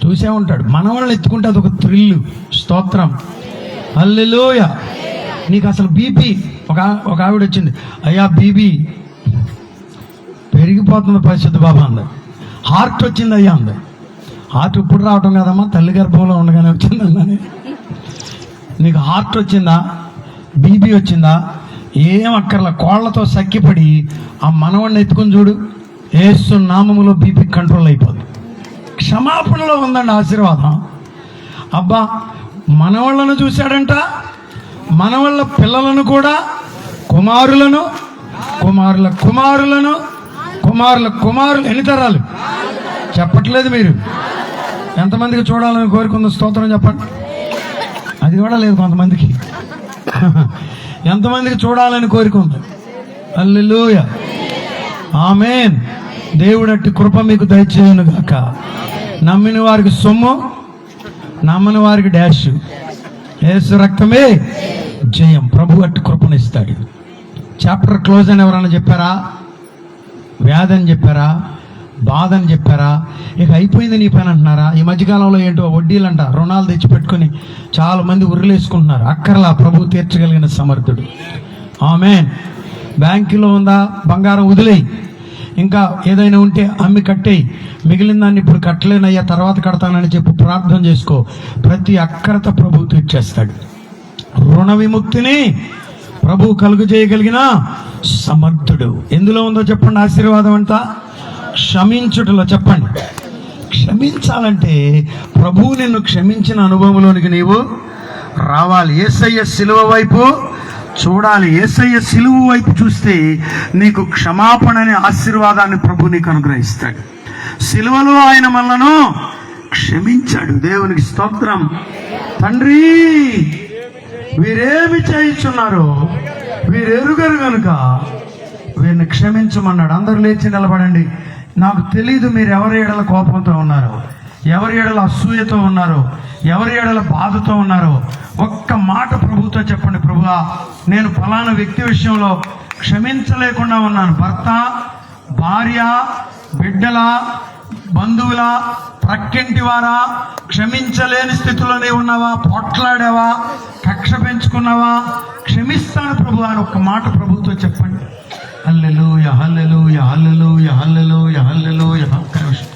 చూసే ఉంటాడు. మనవాళ్ళని ఎత్తుకుంటే అదొక థ్రిల్లు. స్తోత్రం. హల్లెలూయా. నీకు అసలు బీపీ, ఒక ఆవిడ వచ్చింది, అయ్యా బీపీ పెరిగిపోతుంది పరిశుద్ధ బాబా అంది. హార్ట్ వచ్చింది అయ్యా అంది. హార్ట్ ఇప్పుడు రావటం కదమ్మా, తల్లి గర్భంలో ఉండగానే వచ్చిందన్నానే. నీకు హార్ట్ వచ్చిందా, బీపీ వచ్చిందా, ఏం అక్కర్లా, కోళ్లతో సక్కిపడి ఆ మనవాడిని ఎత్తుకొని చూడు, యేసు నామములో బీపీ కంట్రోల్ అయిపోతుంది. క్షమాపణలో ఉందండి ఆశీర్వాదం. అబ్బా మనవాళ్ళను చూశాడంట, మనవాళ్ళ పిల్లలను కూడా, కుమారుల కుమారులు ఎన్ని తరాలు చెప్పట్లేదు మీరు? ఎంతమందికి చూడాలని కోరుకుందో స్తోత్రం చెప్పండి. అది కూడా లేదు కొంతమందికి. ఎంతమందికి చూడాలని కోరుకుంది? హల్లెలూయా. ఆమేన్. దేవుడు అట్టి కృప మీకు దయచేయును గాక. నమ్మిన వారికి సొమ్ము, నమ్మని వారికి డాష్. యేసు రక్తమే జయం. ప్రభు అట్టి కృపనిస్తాడు. చాప్టర్ క్లోజ్ అని ఎవరన్నా చెప్పారా? వ్యాధి అని చెప్పారా? బాధ అని చెప్పారా? ఇక అయిపోయింది నీ పని అంటున్నారా? ఈ మధ్యకాలంలో ఏంటో వడ్డీలంట, రుణాలు తెచ్చిపెట్టుకుని చాలా మంది ఉర్రులేసుకుంటున్నారు. అక్కర్లా, ప్రభు తీర్చగలిగిన సమర్థుడు. ఆమేన్. బ్యాంకులో ఉందా బంగారం వదిలేయి, ఇంకా ఏదైనా ఉంటే అమ్మి కట్టేయి, మిగిలిన దాన్ని ఇప్పుడు కట్టలేనయ్యా తర్వాత కడతానని చెప్పి ప్రార్థన చేసుకో. ప్రతి అక్కరత ప్రభు తీర్చేస్తాడు. రుణ విముక్తిని ప్రభు కలుగు చేయగలిగిన సమర్థుడు. ఎందులో ఉందో చెప్పండి ఆశీర్వాదం అంతా? క్షమించుటలో. చెప్పండి. క్షమించాలంటే ప్రభువు నిన్ను క్షమించిన అనుభవంలోనికి నీవు రావాలి. యేసయ్య సిలువ వైపు చూడాలి. యేసయ్య సిలువ వైపు చూస్తే నీకు క్షమాపణ అనే ఆశీర్వాదాన్ని ప్రభు నీకు అనుగ్రహిస్తాడు. సిలువలో ఆయన మనలను క్షమించాడు. దేవునికి స్తోత్రం. తండ్రి, వీరేమి చేయించున్నారో వీరెరుగరు గనుక వీరిని క్షమించమన్నాడు. అందరూ లేచి నిలబడండి. నాకు తెలీదు మీరు ఎవరి ఏడల కోపంతో ఉన్నారో, ఎవరి ఏడల అసూయతో ఉన్నారో, ఎవరి ఏడల బాధతో ఉన్నారో ఒక్క మాట ప్రభుతో చెప్పండి. ప్రభువా, నేను ఫలానా వ్యక్తి విషయంలో క్షమించలేకుండా ఉన్నాను. భర్త, భార్య, బిడ్డల, బంధువుల, ప్రక్కింటి వారా, క్షమించలేని స్థితిలోనే ఉన్నావా? పోట్లాడావా? కక్ష పెంచుకున్నావా? క్షమిస్తాను ప్రభు అని ఒక్క మాట ప్రభుతో చెప్పండి. హల్లెలూయా, హల్లెలూయా, హల్లెలూయా, హల్లెలూయా, హల్లెలూయా. ఒక్క నిమిషం.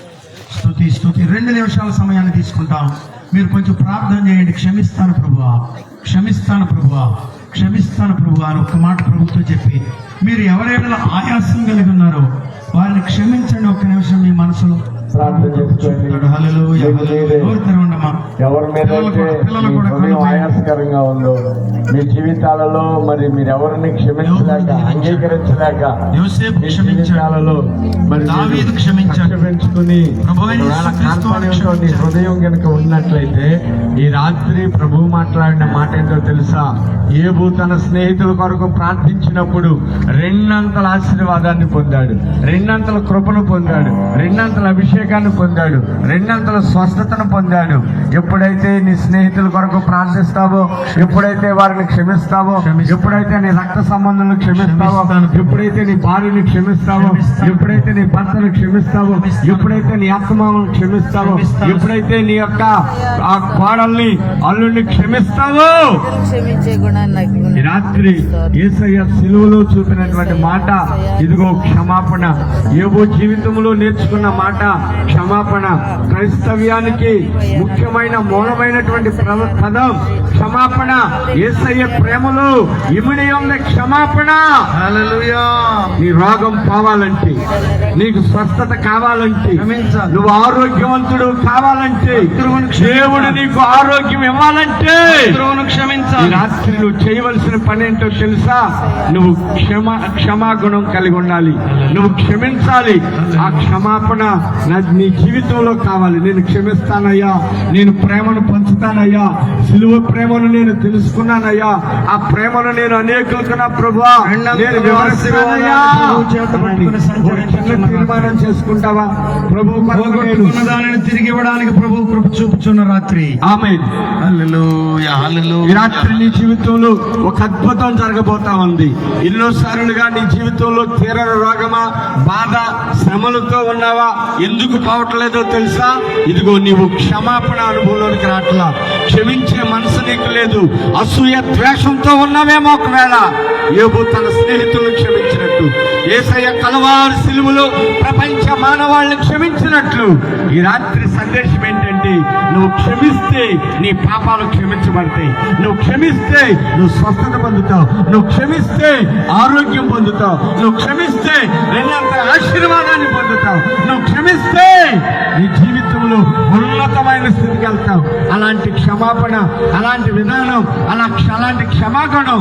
స్తుతి స్తుతి. 2 నిమిషాల సమయాన్ని తీసుకుంటాం. మీరు కొంచెం ప్రార్థన చేయండి. క్షమిస్తాను ప్రభువా, క్షమిస్తాను ప్రభువా, క్షమిస్తాను ప్రభువా అని ఒక్క మాట ప్రభుతో చెప్పి మీరు ఎవరైనా ఆయాసం కలిగి ఉన్నారో వారిని క్షమించండి. ఒక్క నిమిషం మీ మనసులో ప్రార్థన చేసుకోండి. ఎవరి మీద ఆయాసకరంగా ఉందో మీ జీవితాలలో, మరి మీరు ఎవరిని క్షమించలేక, అంగీకరించలేక మీ జీవితాలలో మరి పెంచుకుని నీ హృదయం కనుక ఉన్నట్లయితే ఈ రాత్రి ప్రభు మాట్లాడిన మాట ఏంటో తెలుసా? ఏబు తన స్నేహితుల కొరకు ప్రార్థించినప్పుడు 2 అంతల ఆశీర్వాదాన్ని పొందాడు, 2 అంతల కృపను పొందాడు, 2 అంతల అభిషేకాన్ని పొందాడు, 2 అంతల స్వస్థతను పొందాడు. ఎప్పుడైతే నీ స్నేహితుల కొరకు ప్రార్థిస్తావో, ఎప్పుడైతే వారిని క్షమిస్తావో, ఎప్పుడైతే నీ రక్త సంబంధాలను క్షమిస్తావో, ఎప్పుడైతే నీ భార్యని క్షమిస్తావో, ఎప్పుడైతే నీ భర్తను క్షమిస్తావో, ఎప్పుడైతే నీ అత్తమామను క్షమిస్తావో, ఎప్పుడైతే నీ యొక్క ఆ కోడల్ని, అల్లుడిని క్షమిస్తావో, ఈ రాత్రి యేసయ్య సిలువలో చూపినటువంటి మాట ఇదిగో క్షమాపణ. యోబు జీవితంలో నేర్చుకున్న మాట క్షమాపణ. క్రైస్తవ్యానికి ముఖ్యమైన మూలమైనటువంటి పదం క్షమాపణ. యేసయ్య ప్రేమలో ఇమిడి ఉంది క్షమాపణ. హల్లెలూయా. నీ రోగం పోవాలంటే, నీకు స్వస్థత కావాలంటే, నువ్వు ఆరోగ్యవంతుడు కావాలంటే, దేవుడు నీకు ఆరోగ్యం ఇవ్వాలంటే క్షమించాలి. రాత్రి నువ్వు చేయవలసిన పని ఏంటో తెలుసా? నువ్వు క్షమాగుణం కలిగి ఉండాలి. నువ్వు క్షమించాలి. ఆ క్షమాపణ నీ జీవితంలో కావాలి. నేను క్షమిస్తానయ్యా, నేను ప్రేమను పంచుతానయ్యా, సిలువ ప్రేమను నేను తెలుసుకున్నానయ్యా, ఆ ప్రేమను నేను అనేకులకు నా ప్రభువా నేను వివరిస్తానయ్యా. తీర్మానం చేసుకుంటావా? ప్రభు దానిని తిరిగి ఇవ్వడానికి ప్రభు కృప చూపుచున్న రాత్రి. ఆమేన్. హల్లెలూయా, హల్లెలూయా. ఈ రాత్రి నీ జీవితంలో ఒక అద్భుతం జరగబోతా ఉంది. ఎన్నోసార్లుగా నీ జీవితంలో తీరని రోగమా, బాధ, శ్రమలతో ఉన్నావా? ఎందుకు పోవట్లేదో తెలుసా? ఇదిగో నీవు క్షమాపణ అనుభవంలోనికి రావట్లా. క్షమించే మనసు నీకు లేదు. అసూయ, ద్వేషంతో ఉన్నావేమో. ఒకవేళ యోబు తన స్నేహితులను క్షమించినట్టు, యేసయ్య కలవారి సిలువలో ప్రపంచ మానవాళ్ళని క్షమించినట్లు ఈ రాత్రి సందేశం ఏంటంటే, నువ్వు క్షమిస్తే నీ పాపాలు క్షమించబడతాయి. నువ్వు క్షమిస్తే నువ్వు స్వస్థత పొందుతావు. నువ్వు క్షమిస్తే ఆరోగ్యం పొందుతావు. నువ్వు క్షమిస్తే 2 అంతల ఆశీర్వాదాన్ని పొందుతావు. నువ్వు క్షమిస్తే నీ జీవితంలో ఉన్నతమైన స్థితికి వెళ్తావు. అలాంటి క్షమాపణ, అలాంటి విధానం, అలాంటి క్షమాగుణం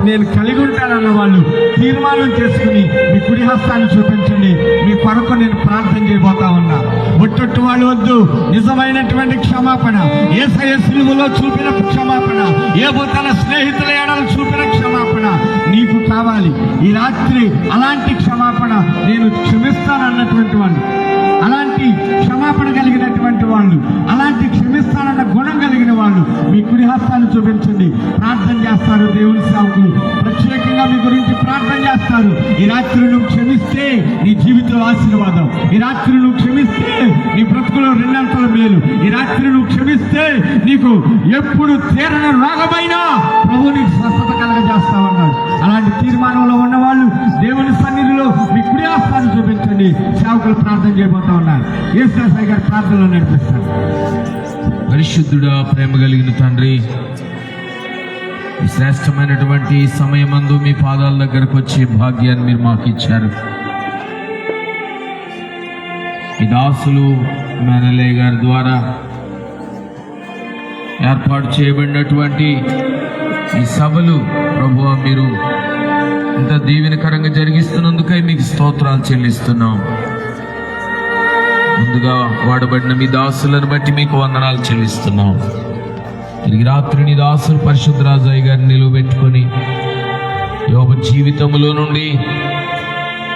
నేను కలిగి ఉంటానన్న వాళ్ళు తీర్మానం చేసుకుని మీ కుడి హస్తాన్ని చూపించండి. మీ కొరకు నేను ప్రార్థన చేయబోతా ఉన్నా. ఒట్టొట్టు వాళ్ళు వద్దు. నిజమైనటువంటి క్షమాపణ, యేసయ్య సిలువలో చూపిన క్షమాపణ, యోబు తన స్నేహితుల ఎడల చూపిన క్షమాపణ నీకు కావాలి. ఈ రాత్రి అలాంటి క్షమాపణ, నేను క్షమిస్తానన్నటువంటి వాళ్ళు, అలాంటి క్షమాపణ కలిగినటువంటి వాళ్ళు, అలాంటి క్షమిస్తానన్న గుణం కలిగిన వాళ్ళు మీ కుడి హస్తాన్ని చూపించండి. ప్రార్థన చేస్తారు. దేవుని సేవకులు ప్రత్యేకంగా మీ గురించి ప్రార్థన చేస్తారు. ఈ రాత్రి నువ్వు క్షమిస్తే నీ జీవితంలో ఆశీర్వాదం. ఈ రాత్రి నువ్వు క్షమిస్తే నీ బ్రతుకులో 2 అంతల మేలు. ఈ రాత్రి నువ్వు క్షమిస్తే నీకు ఎప్పుడు తీరని రోగమైనా ప్రభు నీకు స్వస్థత కలగజేస్తా ఉన్నాడు. అలాంటి తీర్మానంలో ఉన్నవాళ్ళు దేవుని సన్నిధిలో మీ కుడి హస్తాన్ని చూపించండి. సేవకులు ప్రార్థన చేయబోతా ఉన్నారు. యేసయ్య గారి ప్రార్థనలో నడిపిస్తారు. పరిశుద్ధుడా, ప్రేమ కలిగిన తండ్రి, ఈ శ్రేష్టమైనటువంటి ఈ సమయమందు మీ పాదాల దగ్గరకు వచ్చే భాగ్యాన్ని మీరు మాకు ఇచ్చారు. ఈ దాసులు మేనలే గారి ద్వారా ఏర్పాటు చేయబడినటువంటి ఈ సభలు ప్రభువా మీరు ఇంత దీవెనకరంగా జరిగిస్తున్నందుకై మీకు స్తోత్రాలు చెల్లిస్తున్నాం. ముందుగా వాడబడిన మీ దాసులను బట్టి మీకు వందనాలు చెల్లిస్తున్నాం. తిరిగి రాత్రి నీ దాసులు పరిశుద్ధరాజయ్య గారిని నిలువబెట్టుకొని యోబు జీవితంలో నుండి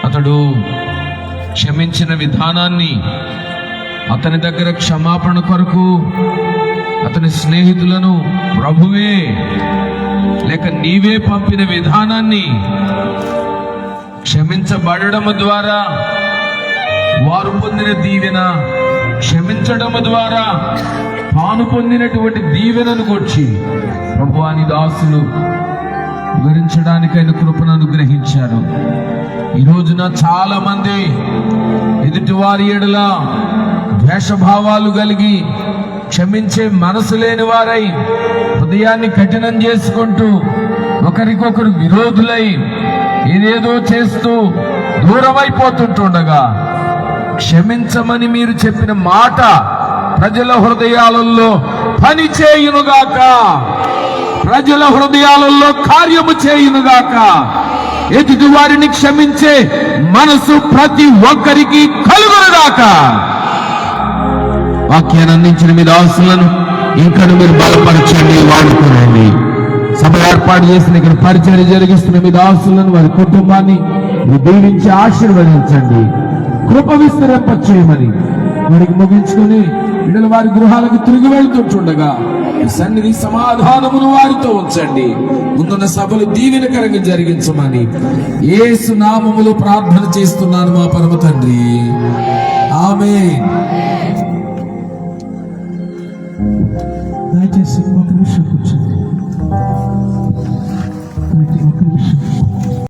అతడు క్షమించిన విధానాన్ని, అతని దగ్గర క్షమాపణ కొరకు అతని స్నేహితులను ప్రభువే లేక నీవే పంపిన విధానాన్ని, క్షమించబడము ద్వారా వారు పొందిన దీవెన, క్షమించడము ద్వారా తాను పొందినటువంటి దీవెనను కొచ్చి ప్రభువాని దాసులు వివరించడానికి ఆయన కృపను అనుగ్రహించారు. ఈ రోజున చాలా మంది ఎదుటివారి ఎడల ద్వేషభావాలు కలిగి క్షమించే మనసు లేని వారై హృదయాన్ని కఠినం చేసుకుంటూ ఒకరికొకరు విరోధులై ఏదేదో చేస్తూ దూరమైపోతుంటుండగా క్షమించమని మీరు చెప్పిన మాట ప్రజల హృదయాలలో పని చేయునుగాక, ప్రజల హృదయాలలో కార్యము చేయునుగాక. ఎదుటి వారిని క్షమించే మనసు ప్రతి ఒక్కరికి కలుగునుగాక. వాక్యాన్ని అందించిన మీ దాసులను ఇంకా మీరు బలపరచండి, వాడుకోనండి. సభ ఏర్పాటు చేసిన ఇక్కడ పరిచర్య జరిగిస్తున్న మీ దాసులను, వారి కుటుంబాన్ని మీరు దీవించి ఆశీర్వదించండి, కృప విస్తరింప చేయమని వారికి ముగించుకొని వీళ్ళ వారి గృహాలకు తిరిగి వెళ్తుంటుండగా ఈ సన్నిధి సమాధానమును వారితో ఉంచండి. ముందున్న సభలు దీవెనకరంగా జరిగించమని యేసు నామములో ప్రార్థన చేస్తున్నాను మా పరమ తండ్రి. ఆమేన్.